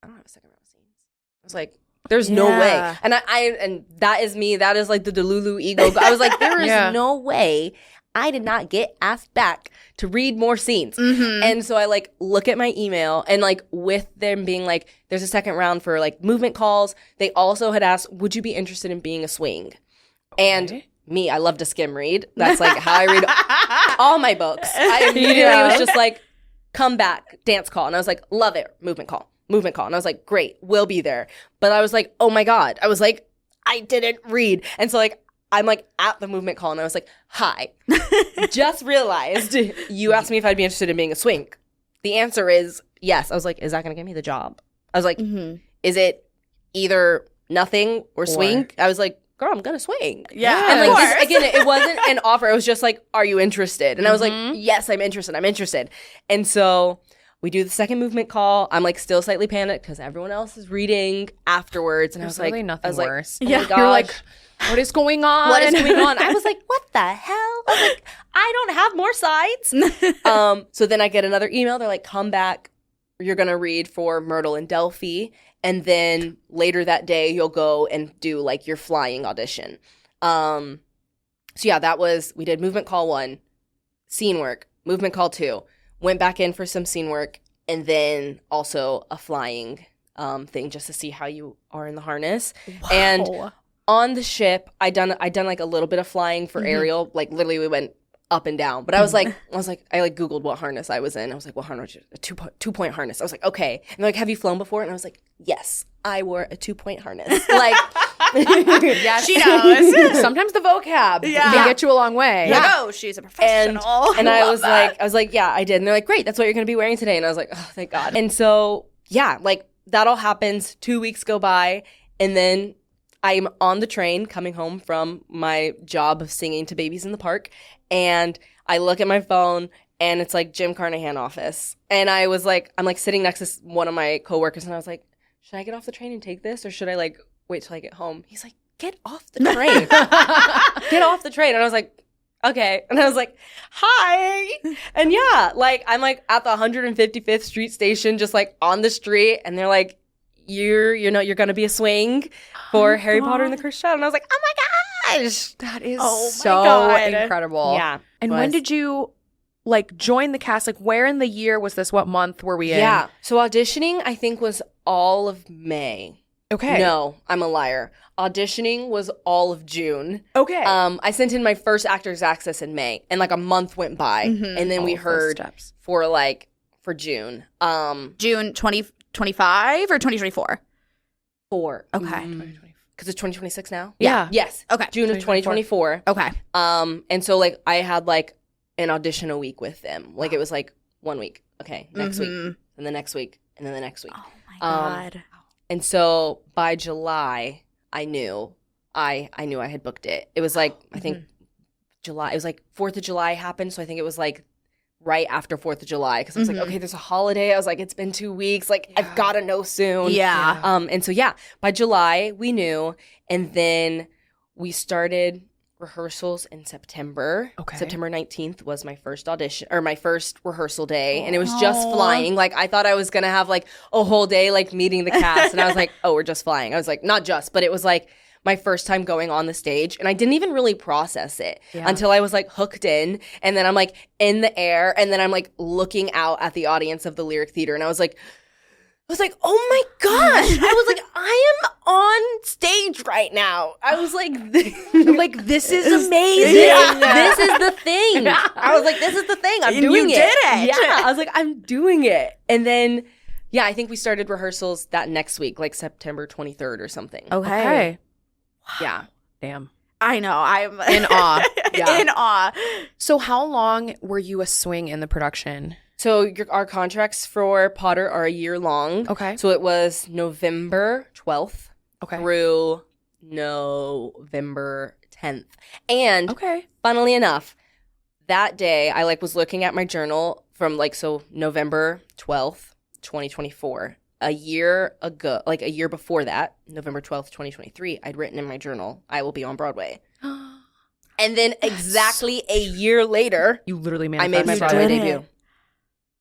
[SPEAKER 4] I don't have a second round of scenes. I was like, there's no way. And and that is me. That is like the Delulu ego. I was like, there is no way I did not get asked back to read more scenes. Mm-hmm. And so I like look at my email, and like with them being like, there's a second round for like movement calls. They also had asked, would you be interested in being a swing? Okay. And me, I love to skim read. That's like how I read all my books. I immediately was just like, come back, dance call. And I was like, love it, movement call. And I was like, great, we'll be there. But I was like, oh my God. I was like, I didn't read. And so like, I'm like at the movement call, and I was like, hi, just realized you asked me if I'd be interested in being a swing. The answer is yes. I was like, is that going to get me the job? I was like, is it either nothing or swing? I was like, girl, I'm going to swing.
[SPEAKER 2] Yeah.
[SPEAKER 4] And like, this, again, it wasn't an offer. It was just like, are you interested? And I was like, yes, I'm interested. And so we do the second movement call. I'm like still slightly panicked because everyone else is reading afterwards. And
[SPEAKER 1] There's
[SPEAKER 4] I was
[SPEAKER 1] really
[SPEAKER 4] like,
[SPEAKER 1] nothing worse.
[SPEAKER 4] Oh my gosh.
[SPEAKER 1] You're like, what is going on?
[SPEAKER 4] I was like, what the hell? I was like, I don't have more sides. So then I get another email. They're like, come back. You're going to read for Myrtle and Delphi. And then later that day, you'll go and do like your flying audition. So yeah, we did movement call 1, scene work, movement call 2, went back in for some scene work, and then also a flying thing just to see how you are in the harness. Wow. And on the ship, I done like a little bit of flying for Ariel. Like literally we went up and down. But I Googled what harness I was in. I was like, what harness? A 2-point harness. I was like, okay. And they're like, have you flown before? And I was like, yes, I wore a 2-point harness. Like,
[SPEAKER 1] yeah, she knows. Sometimes the vocab can get you a long way.
[SPEAKER 2] Yeah. Oh, she's a professional.
[SPEAKER 4] And I was like, yeah, I did. And they're like, great, that's what you're going to be wearing today. And I was like, oh, thank God. And so, yeah, like that all happens. 2 weeks go by, and then I'm on the train coming home from my job of singing to babies in the park, and I look at my phone, and it's like Jim Carnahan office. And I was like, I'm like sitting next to one of my coworkers, and I was like, should I get off the train and take this, or should I like wait till I get home? He's like, get off the train. Get off the train. And I was like, okay. And I was like, hi. And yeah, like I'm like at the 155th Street station, just like on the street, and they're like, you're gonna be a swing for Harry Potter and the Cursed Child. And I was like, oh my gosh,
[SPEAKER 1] that is so incredible.
[SPEAKER 4] Yeah.
[SPEAKER 1] And when did you like join the cast? Like where in the year was this? What month were we in?
[SPEAKER 4] Yeah. So auditioning, I think, was all of May.
[SPEAKER 1] Okay.
[SPEAKER 4] No, I'm a liar. Auditioning was all of June.
[SPEAKER 1] Okay.
[SPEAKER 4] I sent in my first Actors Access in May, and like a month went by, and then we heard for June.
[SPEAKER 2] June 2025 or 2024?
[SPEAKER 4] 4.
[SPEAKER 2] Okay.
[SPEAKER 4] Because it's 2026 now?
[SPEAKER 1] Yeah.
[SPEAKER 4] Yes.
[SPEAKER 2] Okay.
[SPEAKER 4] June of 2024.
[SPEAKER 2] Okay.
[SPEAKER 4] And so like I had like an audition a week with them. Like it was like 1 week. Okay. Next week. And the next week. And then the next week.
[SPEAKER 2] Oh my God.
[SPEAKER 4] And so by July, I knew I had booked it. It was like, I think July. It was like 4th of July happened. So I think it was like right after 4th of July. Because I was like, okay, there's a holiday. I was like, it's been 2 weeks. Like, I've got to know soon.
[SPEAKER 2] Yeah.
[SPEAKER 4] And so, yeah, by July, we knew. And then we started rehearsals in September.
[SPEAKER 1] Okay.
[SPEAKER 4] September 19th was my first audition or my first rehearsal day. And it was just flying. Like I thought I was going to have like a whole day like meeting the cast. And I was like, oh, we're just flying. I was like, not just, but it was like my first time going on the stage. And I didn't even really process it until I was like hooked in. And then I'm like in the air. And then I'm like looking out at the audience of the Lyric Theater. And I was like, oh my gosh. I was like, I am on stage right now. I was like, this is amazing. This is the thing. I was like, this is the thing. I'm doing it.
[SPEAKER 2] You did it.
[SPEAKER 4] Yeah. I was like, I'm doing it. And then, yeah, I think we started rehearsals that next week, like September 23rd or something.
[SPEAKER 1] Okay.
[SPEAKER 4] Yeah.
[SPEAKER 1] Damn.
[SPEAKER 2] I know. I'm
[SPEAKER 1] In awe. Yeah.
[SPEAKER 2] in awe.
[SPEAKER 1] So how long were you a swing in the production?
[SPEAKER 4] So our contracts for Potter are a year long.
[SPEAKER 1] Okay.
[SPEAKER 4] So it was November 12th
[SPEAKER 1] Okay.
[SPEAKER 4] through November 10th. And
[SPEAKER 1] Okay.
[SPEAKER 4] funnily enough, that day I like was looking at my journal from like, so November 12th, 2024. A year ago, like a year before that, November 12th, 2023, I'd written in my journal, I will be on Broadway. And then exactly a year later,
[SPEAKER 1] You literally
[SPEAKER 4] I made my
[SPEAKER 1] manifested.
[SPEAKER 4] Broadway
[SPEAKER 2] did it.
[SPEAKER 4] debut.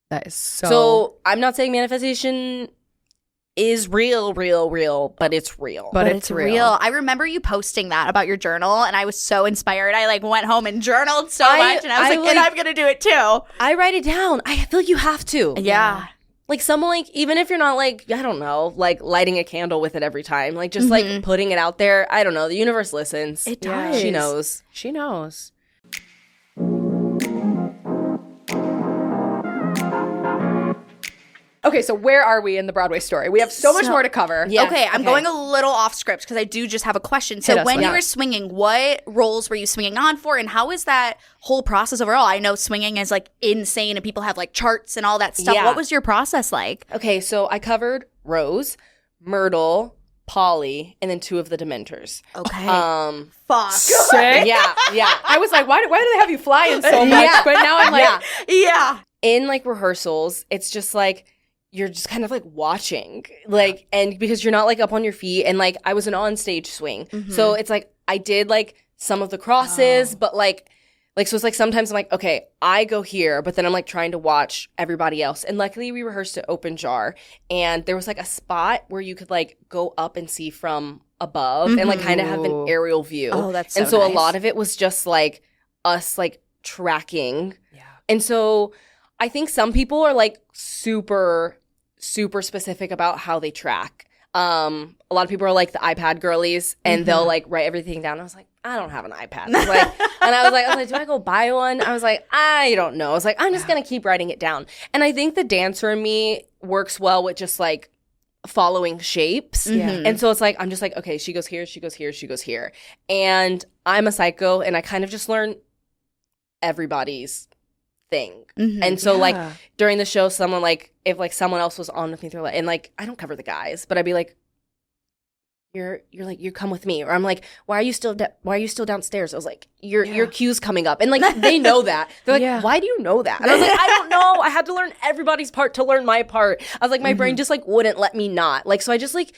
[SPEAKER 1] That is
[SPEAKER 4] So I'm not saying manifestation is real, but it's real.
[SPEAKER 1] But
[SPEAKER 2] But
[SPEAKER 1] it's
[SPEAKER 2] it's real. I remember you posting that about your journal, and I was so inspired. I like went home and journaled so much, and I was like, and I'm gonna do it too.
[SPEAKER 4] I write it down. I feel like you have to.
[SPEAKER 2] Yeah.
[SPEAKER 4] Like someone like, even if you're not like, I don't know, like lighting a candle with it every time, like just like putting it out there. I don't know. The universe listens.
[SPEAKER 2] It
[SPEAKER 1] Yeah.
[SPEAKER 2] does.
[SPEAKER 4] She knows.
[SPEAKER 1] She knows. Okay, so where are we in the Broadway story? We have so much more to cover.
[SPEAKER 4] Yeah.
[SPEAKER 2] Okay, I'm going a little off script because I do just have a question. So
[SPEAKER 1] Hit us
[SPEAKER 2] when
[SPEAKER 1] with
[SPEAKER 2] you
[SPEAKER 1] it.
[SPEAKER 2] were swinging, what roles were you swinging on for, and how is that whole process overall? I know swinging is like insane, and people have like charts and all that stuff.
[SPEAKER 4] Yeah.
[SPEAKER 2] What was your process like?
[SPEAKER 4] Okay, so I covered Rose, Myrtle, Polly, and then 2 of the Dementors.
[SPEAKER 2] Okay.
[SPEAKER 1] Fuck.
[SPEAKER 4] Yeah.
[SPEAKER 1] I was like, why do they have you flying so much?
[SPEAKER 4] Yeah.
[SPEAKER 1] But now I'm like,
[SPEAKER 2] Yeah.
[SPEAKER 4] In like rehearsals, it's just like you're just kind of like watching, like, and because you're not like up on your feet, and like I was an on-stage swing, so it's like I did like some of the crosses, but like so it's like sometimes I'm like, okay, I go here, but then I'm like trying to watch everybody else, and luckily we rehearsed at Open Jar, and there was like a spot where you could like go up and see from above and like kind of have an aerial view.
[SPEAKER 2] Oh, that's
[SPEAKER 4] and
[SPEAKER 2] so
[SPEAKER 4] so
[SPEAKER 2] nice.
[SPEAKER 4] a lot of it was just like us like tracking.
[SPEAKER 1] yeah.
[SPEAKER 4] And so I think some people are like super specific about how they track. A lot of people are like the iPad girlies, and they'll like write everything down. I was like, I don't have an iPad. I was like, do I go buy one? I was like, I don't know. I was like, I'm just gonna keep writing it down. And I think the dancer in me works well with just like following shapes. And so it's like, I'm just like, okay, she goes here, she goes here, she goes here. And I'm a psycho, and I kind of just learn everybody's thing. And so like during the show, someone like, if like someone else was on with me through and like I don't cover the guys, but I'd be like, you're like, you come with me, or I'm like, why are you still downstairs? I was like, your cue's coming up, and like they know that. They're like, why do you know that? And I was like, I don't know. I had to learn everybody's part to learn my part. I was like, my brain just like wouldn't let me not. Like, so I just like,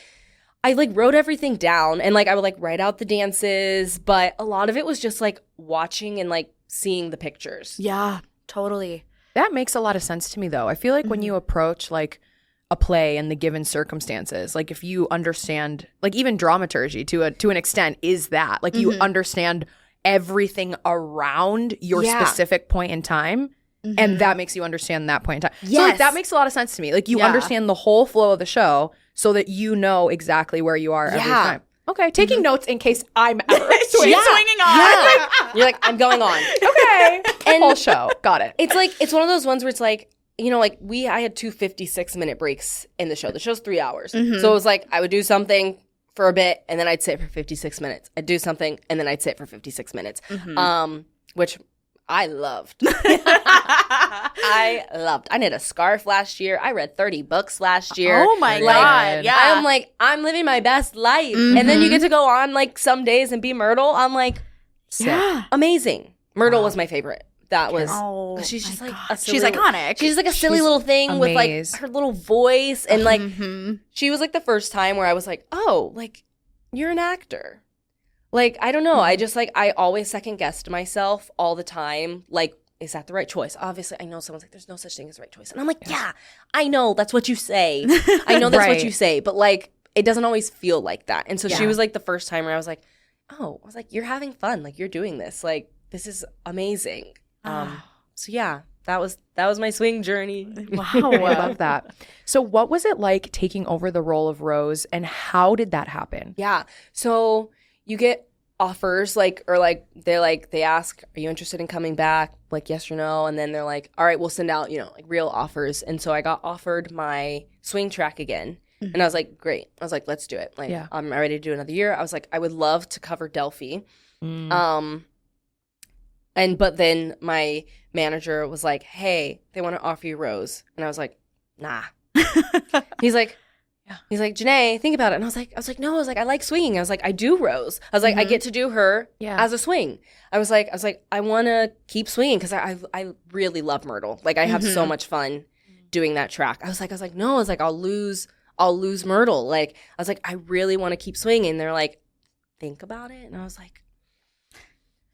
[SPEAKER 4] I like wrote everything down, and like I would like write out the dances, but a lot of it was just like watching and like seeing the pictures.
[SPEAKER 2] Yeah, totally.
[SPEAKER 1] That makes a lot of sense to me, though. I feel like when you approach like a play and the given circumstances, like if you understand, like even dramaturgy to an extent is that, like you understand everything around your specific point in time, and that makes you understand that point in time. So like that makes a lot of sense to me. Like you understand the whole flow of the show so that you know exactly where you are every time. Okay, taking notes in case I'm ever swinging on.
[SPEAKER 4] Yeah. You're like, I'm going on.
[SPEAKER 1] Okay. And whole show. Got it.
[SPEAKER 4] It's like, it's one of those ones where it's like, you know, like I had 2 56-minute breaks in the show. The show's 3 hours. So it was like, I would do something for a bit, and then I'd sit for 56 minutes. I'd do something, and then I'd sit for 56 minutes. Which I loved. I knit a scarf last year. I read 30 books last year.
[SPEAKER 2] Oh my
[SPEAKER 1] Like,
[SPEAKER 2] God. Yeah.
[SPEAKER 4] I'm like, I'm living my best life. And then you get to go on like some days and be Myrtle. I'm like,
[SPEAKER 2] Yeah.
[SPEAKER 4] amazing. Myrtle was my favorite. That was,
[SPEAKER 2] Oh,
[SPEAKER 4] 'cause she's just
[SPEAKER 2] my
[SPEAKER 4] like
[SPEAKER 2] God.
[SPEAKER 4] a silly,
[SPEAKER 2] She's iconic.
[SPEAKER 4] She's like a silly little thing with like
[SPEAKER 1] amazing.
[SPEAKER 4] her little voice. And like, she was like the first time where I was like, oh, like you're an actor. Like, I don't know. I just like, I always second guessed myself all the time. Like, is that the right choice? Obviously, I know someone's like, there's no such thing as the right choice. And I'm like, yeah, I know. That's what you say. I know that's what you say. But like, it doesn't always feel like that. And so she was like the first time where I was like, you're having fun. Like, you're doing this. Like, this is amazing. So yeah, that was my swing journey.
[SPEAKER 1] Wow. I love that. So what was it like taking over the role of Rose, and how did that happen?
[SPEAKER 4] Yeah. So you get offers, like, or like they ask, are you interested in coming back? Like, yes or no. And then they're like, all right, we'll send out, like real offers. And so I got offered my swing track again. Mm-hmm. And I was like, great. I was like, let's do it. Like, I'm ready to do another year. I was like, I would love to cover Delphi. But then my manager was like, hey, they want to offer you Rose. And I was like, nah. He's like, Janae, think about it. And I was like, no, I like swinging. I was like, I do Rose. I was like, I get to do her as a swing. I was like, I want to keep swinging because I really love Myrtle. Like, I have so much fun doing that track. I was like, no, I'll lose Myrtle. Like, I was like, I really want to keep swinging. And they're like, think about it. And I was like,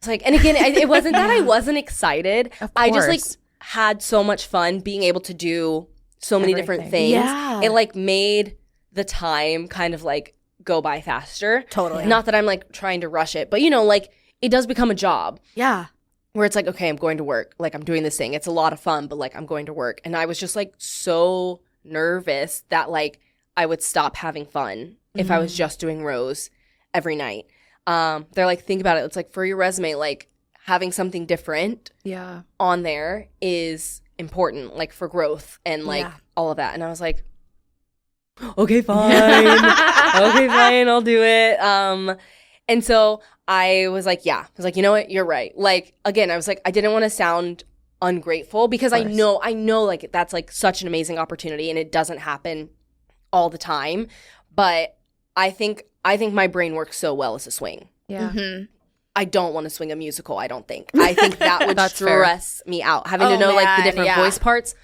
[SPEAKER 4] and again, it wasn't that I wasn't excited. I just like had so much fun being able to do so many different things. Yeah. It like made the time kind of like go by faster. Totally. Not that I'm like trying to rush it, but like it does become a job.
[SPEAKER 2] Yeah.
[SPEAKER 4] Where it's like, okay, I'm going to work. Like, I'm doing this thing. It's a lot of fun, but like I'm going to work. And I was just like so nervous that like I would stop having fun if I was just doing Rose every night. They're like, think about it. It's like for your resume, like having something different on there is important, like for growth and like all of that. And I was like, okay, fine. Okay, fine. I'll do it. And so I was like, I was like, you know what? You're right. Like, again, I was like, I didn't want to sound ungrateful because I know like that's like such an amazing opportunity and it doesn't happen all the time. But I think my brain works so well as a swing. Yeah. Mm-hmm. I don't want to swing a musical, I don't think. I think that would stress me out. Having to know like the different voice parts.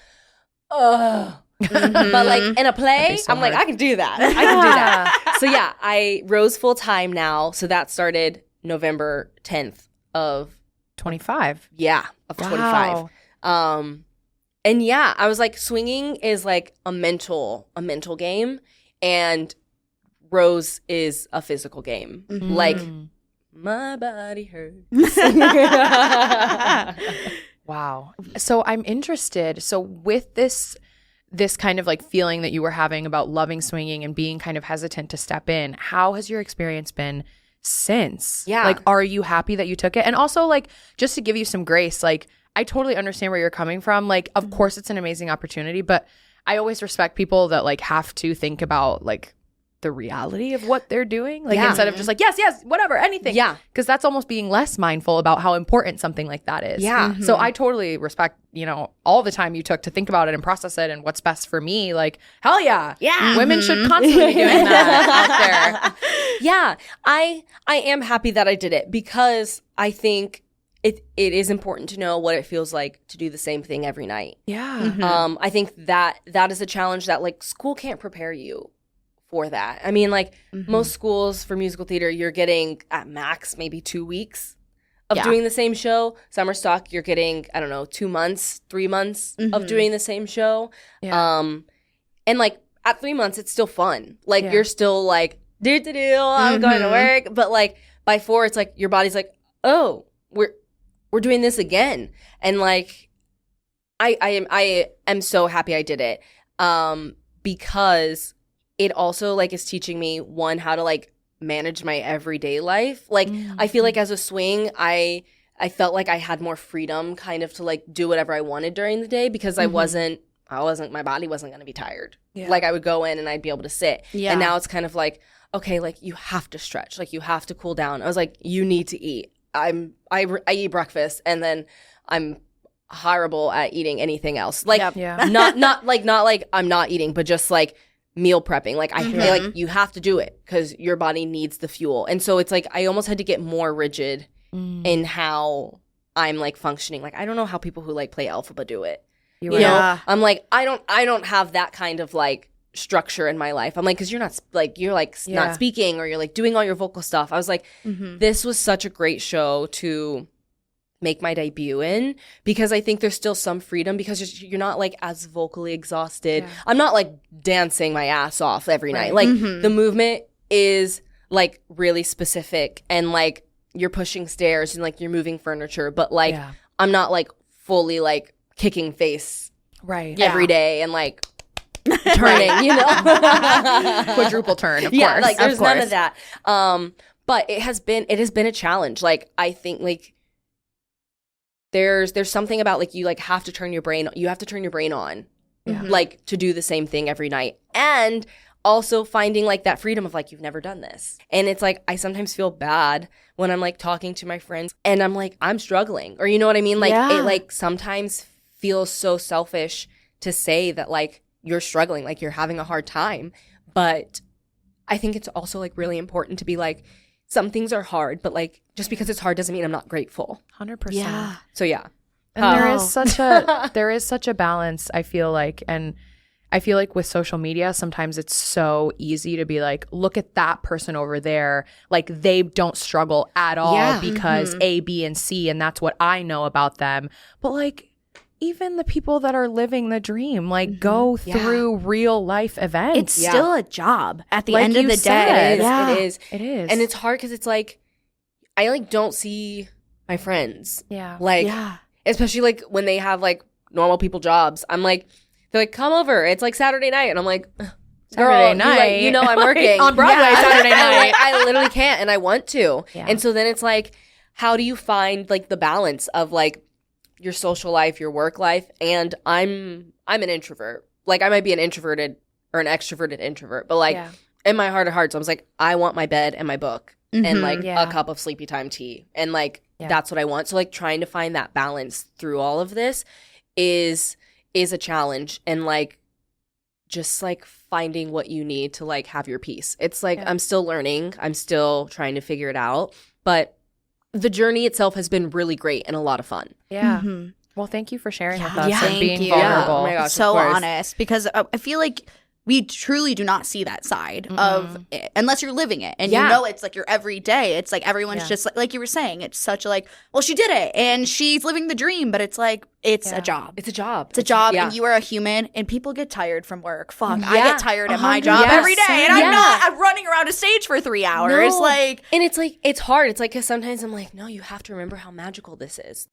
[SPEAKER 4] Ugh. Mm-hmm. But like in a play, so I'm hard. Like, I can do that. I can do that. So yeah, I Rose full time now. So that started November 10th of
[SPEAKER 1] 25.
[SPEAKER 4] Yeah, of 25. And yeah, I was like, swinging is like a mental game, and Rose is a physical game. Mm-hmm. Like, my body hurts.
[SPEAKER 1] Wow. So I'm interested. So with this kind of like feeling that you were having about loving swinging and being kind of hesitant to step in, how has your experience been since? Yeah. Like, are you happy that you took it? And also, like, just to give you some grace, like, I totally understand where you're coming from. Like, of course it's an amazing opportunity, but I always respect people that like have to think about like the reality of what they're doing, like instead of just like yes whatever, anything, because that's almost being less mindful about how important something like that is. So I totally respect all the time you took to think about it and process it and what's best for me. Like, hell yeah women should constantly be doing that out there.
[SPEAKER 4] I am happy that I did it because I think it is important to know what it feels like to do the same thing every night. I think that is a challenge that like school can't prepare you for that. I mean, like most schools for musical theater, you're getting at max maybe 2 weeks of doing the same show. Summer stock, you're getting, I don't know, 2 months, 3 months of doing the same show. And like at 3 months, it's still fun. Like you're still like, I'm going to work. But like by 4, it's like your body's like, oh, we're doing this again. And like I am so happy I did it. Because it also like is teaching me, one, how to like manage my everyday life. Like I feel like as a swing, I felt like I had more freedom kind of to like do whatever I wanted during the day because my body wasn't going to be tired. Like I would go in and I'd be able to sit. And now it's kind of like, okay, like you have to stretch, like you have to cool down. I was like, you need to eat. I eat breakfast and then I'm horrible at eating anything else. Like not like I'm not eating, but just like meal prepping. Like I feel like you have to do it because your body needs the fuel. And so it's like I almost had to get more rigid in how I'm like functioning. Like I don't know how people who like play alphaba do it. You know, I'm like I don't have that kind of like structure in my life. I'm like, because you're not not speaking, or you're like doing all your vocal stuff. I was like, this was such a great show to make my debut in, because I think there's still some freedom, because you're not like as vocally exhausted. I'm not like dancing my ass off every night. Like the movement is like really specific, and like you're pushing stairs and like you're moving furniture, but like I'm not like fully like kicking face every day and like turning, you know,
[SPEAKER 1] quadruple turn, of course.
[SPEAKER 4] Like there's none of that. But it has been a challenge. Like I think like there's something about like you like have to turn your brain on like to do the same thing every night, and also finding like that freedom of like, you've never done this. And it's like I sometimes feel bad when I'm like talking to my friends and I'm like, I'm struggling, or you know what I mean, like it like sometimes feels so selfish to say that like you're struggling, like you're having a hard time. But I think it's also like really important to be like, some things are hard, but like just because it's hard doesn't mean I'm not grateful.
[SPEAKER 1] 100%.
[SPEAKER 4] Yeah. So yeah.
[SPEAKER 1] And there is such a balance, I feel like. And I feel like with social media, sometimes it's so easy to be like, look at that person over there. Like they don't struggle at all because A, B, and C, and that's what I know about them. But like even the people that are living the dream, like go through real life events.
[SPEAKER 2] It's still a job at the
[SPEAKER 1] like
[SPEAKER 2] end of the day.
[SPEAKER 4] It is.
[SPEAKER 1] It is.
[SPEAKER 4] And it's hard because it's like, I like don't see my friends.
[SPEAKER 1] Yeah.
[SPEAKER 4] Like, especially like when they have like normal people jobs. I'm like, they're like, come over. It's like Saturday night. And I'm like,
[SPEAKER 1] Saturday night.
[SPEAKER 4] You know I'm working.
[SPEAKER 1] On Broadway Saturday night.
[SPEAKER 4] I literally can't, and I want to.
[SPEAKER 1] Yeah.
[SPEAKER 4] And so then it's like, how do you find like the balance of like your social life, your work life? And I'm an introvert. Like I might be an introverted or an extroverted introvert, but like in my heart of hearts, I was like, I want my bed and my book and like a cup of sleepy time tea. And like, that's what I want. So like trying to find that balance through all of this is a challenge, and like just like finding what you need to like have your peace. It's like I'm still learning. I'm still trying to figure it out, but the journey itself has been really great and a lot of fun.
[SPEAKER 1] Yeah. Well, thank you for sharing with us and being vulnerable.
[SPEAKER 2] Oh my gosh, so honest, because I feel like we truly do not see that side of it unless you're living it. And you know it's like your everyday. It's like everyone's just like you were saying, it's such a like, well, she did it and she's living the dream, but it's like, it's a job.
[SPEAKER 4] It's a job.
[SPEAKER 2] It's a job, and you are a human, and people get tired from work. Fuck, I get tired at my job every day, and I'm running around a stage for 3 hours. Like,
[SPEAKER 4] and it's like, it's hard. It's like, because sometimes I'm like, no, you have to remember how magical this is.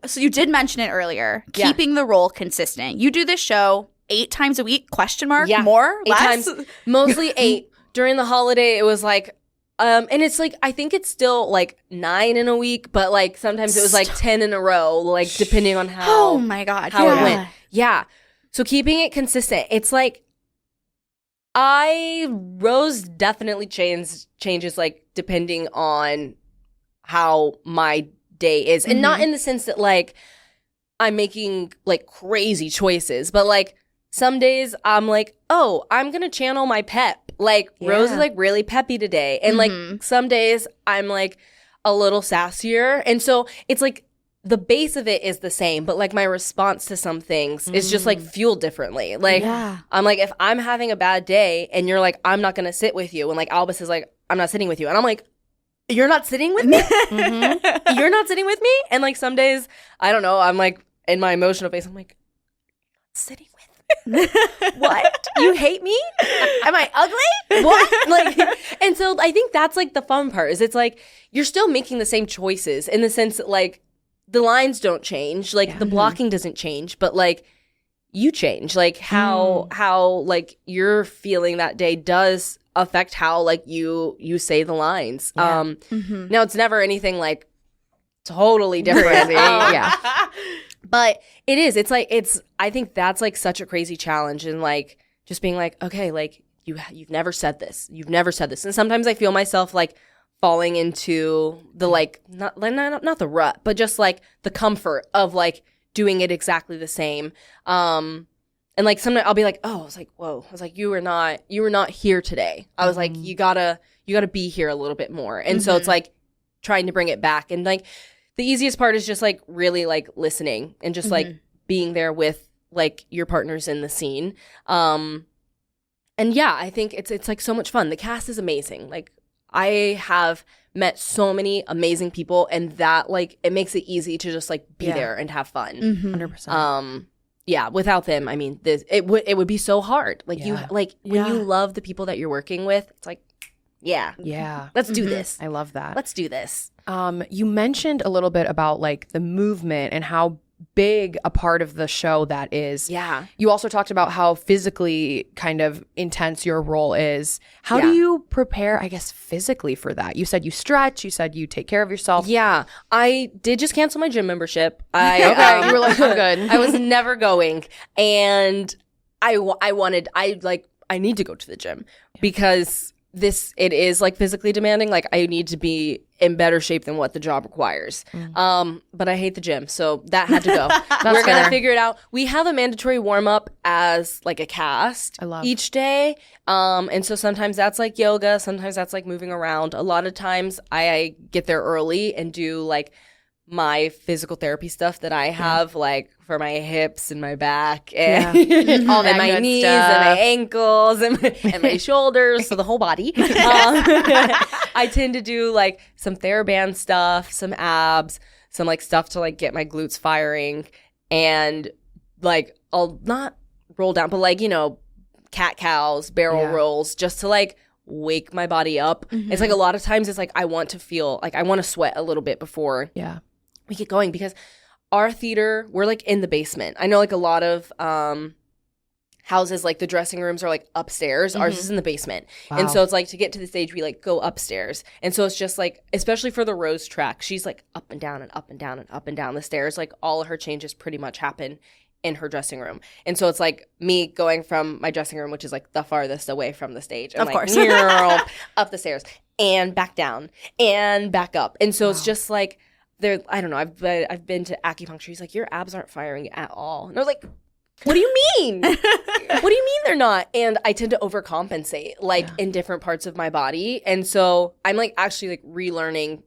[SPEAKER 2] So you did mention it earlier, keeping the role consistent. You do this show 8 times a week, question mark, more,
[SPEAKER 4] 8
[SPEAKER 2] less?
[SPEAKER 4] times, mostly 8. During the holiday, it was like, and it's like, I think it's still like 9 in a week, but like sometimes it was like 10 in a row, like depending on how,
[SPEAKER 2] oh my God,
[SPEAKER 4] how it went. Yeah. So keeping it consistent, it's like, Rose definitely changes like depending on how my day is, and not in the sense that like I'm making like crazy choices, but like some days I'm like, oh, I'm gonna channel my pep. Like Rose is like really peppy today, and like some days I'm like a little sassier, and so it's like the base of it is the same, but like my response to some things is just like fueled differently. Like I'm like, if I'm having a bad day and you're like, I'm not gonna sit with you, and like Albus is like, I'm not sitting with you, and I'm like, you're not sitting with me? You're not sitting with me? And like some days, I don't know, I'm like in my emotional face, I'm like, sitting with me? What? You hate me? Am I ugly? What? Like, and so I think that's like the fun part, is it's like you're still making the same choices in the sense that like the lines don't change, like the blocking doesn't change, but like you change, like how like you're feeling that day does affect how like you say the lines. Now it's never anything like totally different. But it is, it's like, I think that's like such a crazy challenge, and like just being like, okay, like you've never said this, and sometimes I feel myself like falling into the like not the rut, but just like the comfort of like doing it exactly the same. And like sometimes I'll be like, oh, I was like, whoa. I was like, you were not here today. I was like, you gotta be here a little bit more. And so it's like trying to bring it back. And like the easiest part is just like really like listening and just like being there with like your partners in the scene. And yeah, I think it's like so much fun. The cast is amazing. Like I have met so many amazing people, and that like it makes it easy to just like be there and have fun.
[SPEAKER 1] 100%.
[SPEAKER 4] Yeah, without them, I mean, it would be so hard. Like you like when you love the people that you're working with, it's like
[SPEAKER 1] Yeah.
[SPEAKER 4] let's do this.
[SPEAKER 1] I love that.
[SPEAKER 4] Let's do this.
[SPEAKER 1] You mentioned a little bit about like the movement and how big a part of the show that is.
[SPEAKER 4] Yeah.
[SPEAKER 1] You also talked about how physically kind of intense your role is. How do you prepare, I guess, physically for that? You said you stretch. You said you take care of yourself.
[SPEAKER 4] Yeah, I did just cancel my gym membership.
[SPEAKER 1] Okay, you were like, I'm good.
[SPEAKER 4] I was never going, and I need to go to the gym because it is like physically demanding. Like I need to be in better shape than what the job requires. But I hate the gym, so that had to go. We're
[SPEAKER 1] fair.
[SPEAKER 4] gonna figure it out. We have a mandatory warm up as like a cast each day. And so sometimes that's like yoga, sometimes that's like moving around. A lot of times I get there early and do like my physical therapy stuff that I have, like for my hips and my back and,
[SPEAKER 1] All that
[SPEAKER 4] and my
[SPEAKER 1] good
[SPEAKER 4] knees
[SPEAKER 1] stuff.
[SPEAKER 4] and my ankles and my shoulders, so the whole body. I tend to do like some TheraBand stuff, some abs, some like stuff to like get my glutes firing, and like I'll not roll down, but like, you know, cat cows, barrel rolls, just to like wake my body up. It's like a lot of times it's like I want to feel like I want to sweat a little bit before we get going, because our theater, we're like in the basement. I know like a lot of houses, like the dressing rooms are like upstairs. Ours is in the basement.
[SPEAKER 1] Wow.
[SPEAKER 4] And so it's like to get to the stage, we like go upstairs. And so it's just like, especially for the Rose track, she's like up and down and up and down and up and down the stairs. Like all of her changes pretty much happen in her dressing room. And so it's like me going from my dressing room, which is like the farthest away from the stage. And
[SPEAKER 2] Of course.
[SPEAKER 4] up the stairs and back down and back up. And so it's just like, I don't know, I've been to acupuncture. He's like, your abs aren't firing at all. And I was like, what do you mean? What do you mean they're not? And I tend to overcompensate like in different parts of my body. And so I'm like actually like relearning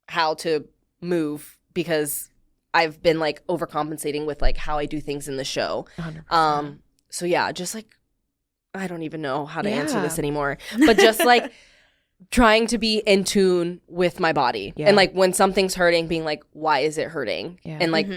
[SPEAKER 4] how to move, because I've been like overcompensating with like how I do things in the show.
[SPEAKER 1] 100%.
[SPEAKER 4] So yeah, just like, I don't even know how to answer this anymore, but just like trying to be in tune with my body. And like when something's hurting, being like, why is it hurting? And like,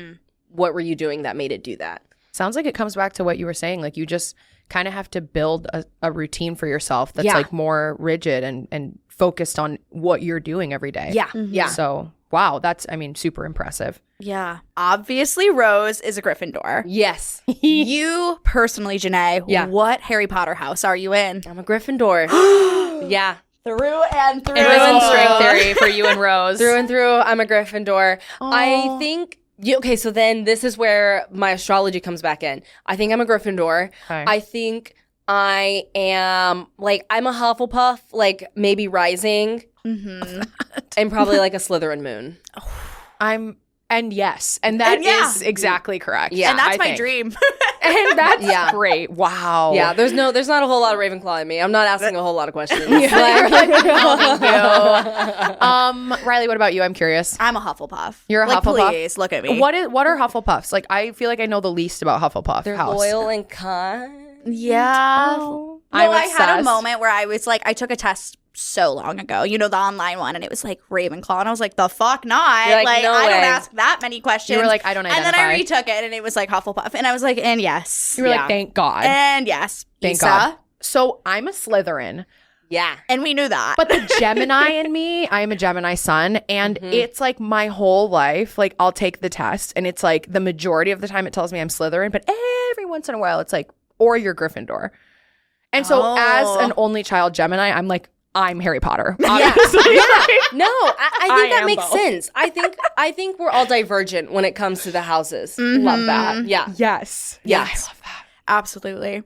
[SPEAKER 4] what were you doing that made it do that?
[SPEAKER 1] Sounds like it comes back to what you were saying. Like you just kind of have to build a routine for yourself that's like more rigid and focused on what you're doing every day.
[SPEAKER 4] Yeah.
[SPEAKER 1] So, wow, that's, I mean, super impressive.
[SPEAKER 2] Yeah. Obviously, Rose is a Gryffindor.
[SPEAKER 4] Yes.
[SPEAKER 2] You personally, Janae, what Harry Potter house are you in?
[SPEAKER 4] I'm a Gryffindor. Yeah.
[SPEAKER 2] Through and through.
[SPEAKER 1] Invisible string theory for you and Rose.
[SPEAKER 4] Through and through, I'm a Gryffindor. I think... Okay, so then this is where my astrology comes back in. I think I'm a Gryffindor. Okay. I think I am, like, I'm a Hufflepuff, like, maybe rising. And probably, like, a Slytherin moon.
[SPEAKER 1] And yes. And that is exactly correct.
[SPEAKER 2] Yeah. And that's my dream.
[SPEAKER 1] And that's great. Wow.
[SPEAKER 4] Yeah, there's not a whole lot of Ravenclaw in me. I'm not asking a whole lot of questions.
[SPEAKER 1] Riley, what about you? I'm curious.
[SPEAKER 2] I'm a Hufflepuff.
[SPEAKER 1] You're a Hufflepuff?
[SPEAKER 2] Please, look at me.
[SPEAKER 1] What are Hufflepuffs? Like, I feel like I know the least about Hufflepuff.
[SPEAKER 4] They're
[SPEAKER 1] house.
[SPEAKER 4] loyal and kind.
[SPEAKER 2] Yeah.
[SPEAKER 1] Oh,
[SPEAKER 2] no, I had a moment where I was like, I took a test so long ago, you know, the online one, and it was like Ravenclaw, and I was like, the fuck not.
[SPEAKER 4] You're like, no
[SPEAKER 2] I
[SPEAKER 4] way.
[SPEAKER 2] don't ask that many questions.
[SPEAKER 1] You were like, I don't identify.
[SPEAKER 2] And then I retook it, and it was like Hufflepuff, and I was like, and yes.
[SPEAKER 1] You were like, thank God.
[SPEAKER 2] And yes.
[SPEAKER 1] Thank
[SPEAKER 2] Isa.
[SPEAKER 1] God. So I'm a Slytherin.
[SPEAKER 4] Yeah.
[SPEAKER 2] And we knew that.
[SPEAKER 1] But the Gemini in me, I am a Gemini sun, and it's like my whole life, like I'll take the test, and it's like the majority of the time it tells me I'm Slytherin, but every once in a while it's like, or you're Gryffindor. And so as an only child Gemini, I'm like, I'm Harry Potter. Obviously.
[SPEAKER 4] No, I think that makes
[SPEAKER 1] both.
[SPEAKER 4] sense. I think we're all divergent when it comes to the houses. Love that. Yeah.
[SPEAKER 1] Yes.
[SPEAKER 4] Yeah.
[SPEAKER 1] I love that.
[SPEAKER 2] Absolutely.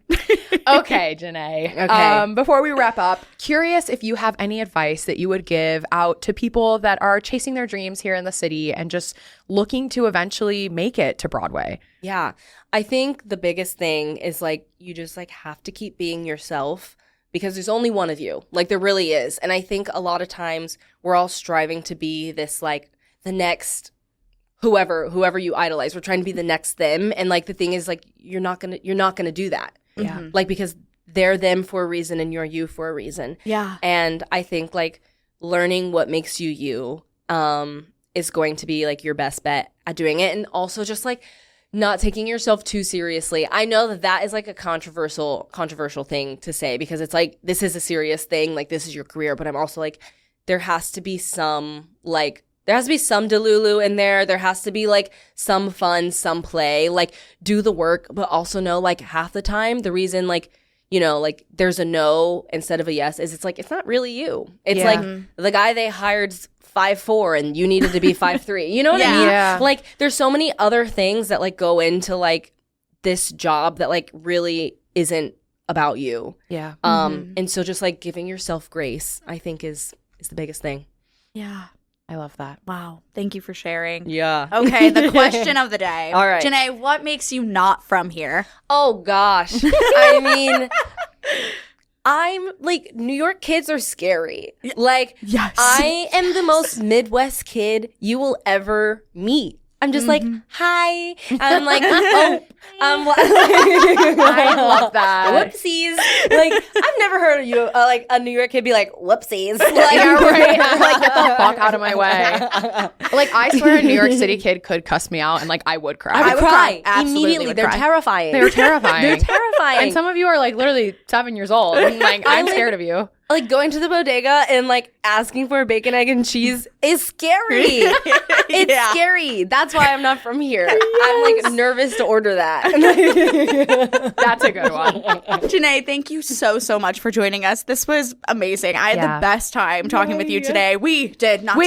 [SPEAKER 1] Okay, Janae.
[SPEAKER 4] Okay.
[SPEAKER 1] Before we wrap up, curious if you have any advice that you would give out to people that are chasing their dreams here in the city and just looking to eventually make it to Broadway.
[SPEAKER 4] Yeah. I think the biggest thing is like you just like have to keep being yourself, because there's only one of you. Like there really is. And I think a lot of times we're all striving to be this like the next whoever you idolize. We're trying to be the next them. And like the thing is like you're not gonna do that.
[SPEAKER 1] Yeah.
[SPEAKER 4] Like because they're them for a reason and you're you for a reason.
[SPEAKER 2] Yeah.
[SPEAKER 4] And I think like learning what makes you you is going to be like your best bet at doing it. And also just like not taking yourself too seriously. I know that is like a controversial thing to say because it's like this is a serious thing, like this is your career, but I'm also like there has to be some Delulu in there. There has to be like some fun, some play, like do the work, but also know like half the time the reason like, you know, like there's a no instead of a yes is it's like, it's not really you. It's like the guy they hired's 5'4" and you needed to be 5'3". You know what I mean?
[SPEAKER 1] Yeah.
[SPEAKER 4] Like there's so many other things that like go into like this job that like really isn't about you.
[SPEAKER 1] Yeah.
[SPEAKER 4] And so just like giving yourself grace, I think is the biggest thing.
[SPEAKER 2] Yeah.
[SPEAKER 1] I love that.
[SPEAKER 2] Wow. Thank you for sharing.
[SPEAKER 4] Yeah.
[SPEAKER 2] Okay, the question of the day.
[SPEAKER 4] All right.
[SPEAKER 2] Janae, what makes you not from here?
[SPEAKER 4] Oh gosh. I mean, I'm like New York kids are scary. Like
[SPEAKER 2] Yes.
[SPEAKER 4] I am the most Midwest kid you will ever meet. I'm just like, hi. I'm like, oh.
[SPEAKER 1] I love that.
[SPEAKER 4] Whoopsies. Like, I've never heard of you, like a New York kid be like, whoopsies. Like,
[SPEAKER 1] Yeah, right. Like, get the fuck out of my way. Like, I swear a New York City kid could cuss me out and, like, I would cry.
[SPEAKER 4] I would cry.
[SPEAKER 2] Absolutely
[SPEAKER 4] Immediately.
[SPEAKER 2] would
[SPEAKER 4] They're
[SPEAKER 2] cry.
[SPEAKER 4] terrifying.
[SPEAKER 1] They were terrifying.
[SPEAKER 4] They're terrifying.
[SPEAKER 1] And some of you are, like, literally 7 years old. And, like, I'm scared of you.
[SPEAKER 4] Like going to the bodega and like asking for a bacon, egg, and cheese is scary. It's scary. That's why I'm not from here. I'm like nervous to order that.
[SPEAKER 1] That's a good one.
[SPEAKER 2] Janae, thank you so much for joining us. This was amazing. I had the best time talking with you today. We did, not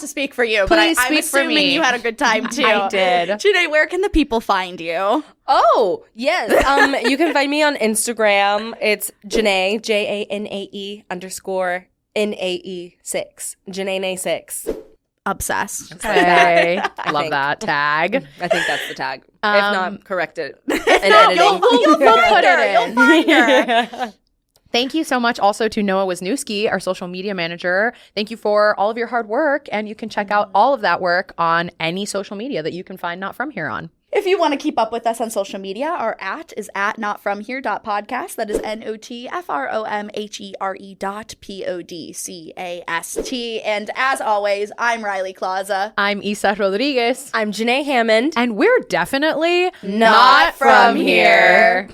[SPEAKER 2] to speak for you, but I'm
[SPEAKER 1] speak for
[SPEAKER 2] assuming
[SPEAKER 1] me.
[SPEAKER 2] you had a good time too.
[SPEAKER 1] I did.
[SPEAKER 2] Janae, where can the people find you?
[SPEAKER 4] Oh, yes. You can find me on Instagram. It's Janae, JANAE_NAE6. Janae6.
[SPEAKER 2] Obsessed.
[SPEAKER 1] Okay. I love
[SPEAKER 4] think.
[SPEAKER 1] that tag.
[SPEAKER 4] I think that's the tag. If not, correct it in editing.
[SPEAKER 2] You'll put it in. You'll find her.
[SPEAKER 1] Thank you so much also to Noah Wisniewski, our social media manager. Thank you for all of your hard work. And you can check out all of that work on any social media that you can find Not From Here on.
[SPEAKER 2] If you want to keep up with us on social media, our @ is @notfromhere.podcast. That is NOTFROMHERE.PODCAST. And as always, I'm Riley Klauza.
[SPEAKER 1] I'm Isa Rodriguez.
[SPEAKER 4] I'm Janae Hammond.
[SPEAKER 1] And we're definitely
[SPEAKER 4] Not from here.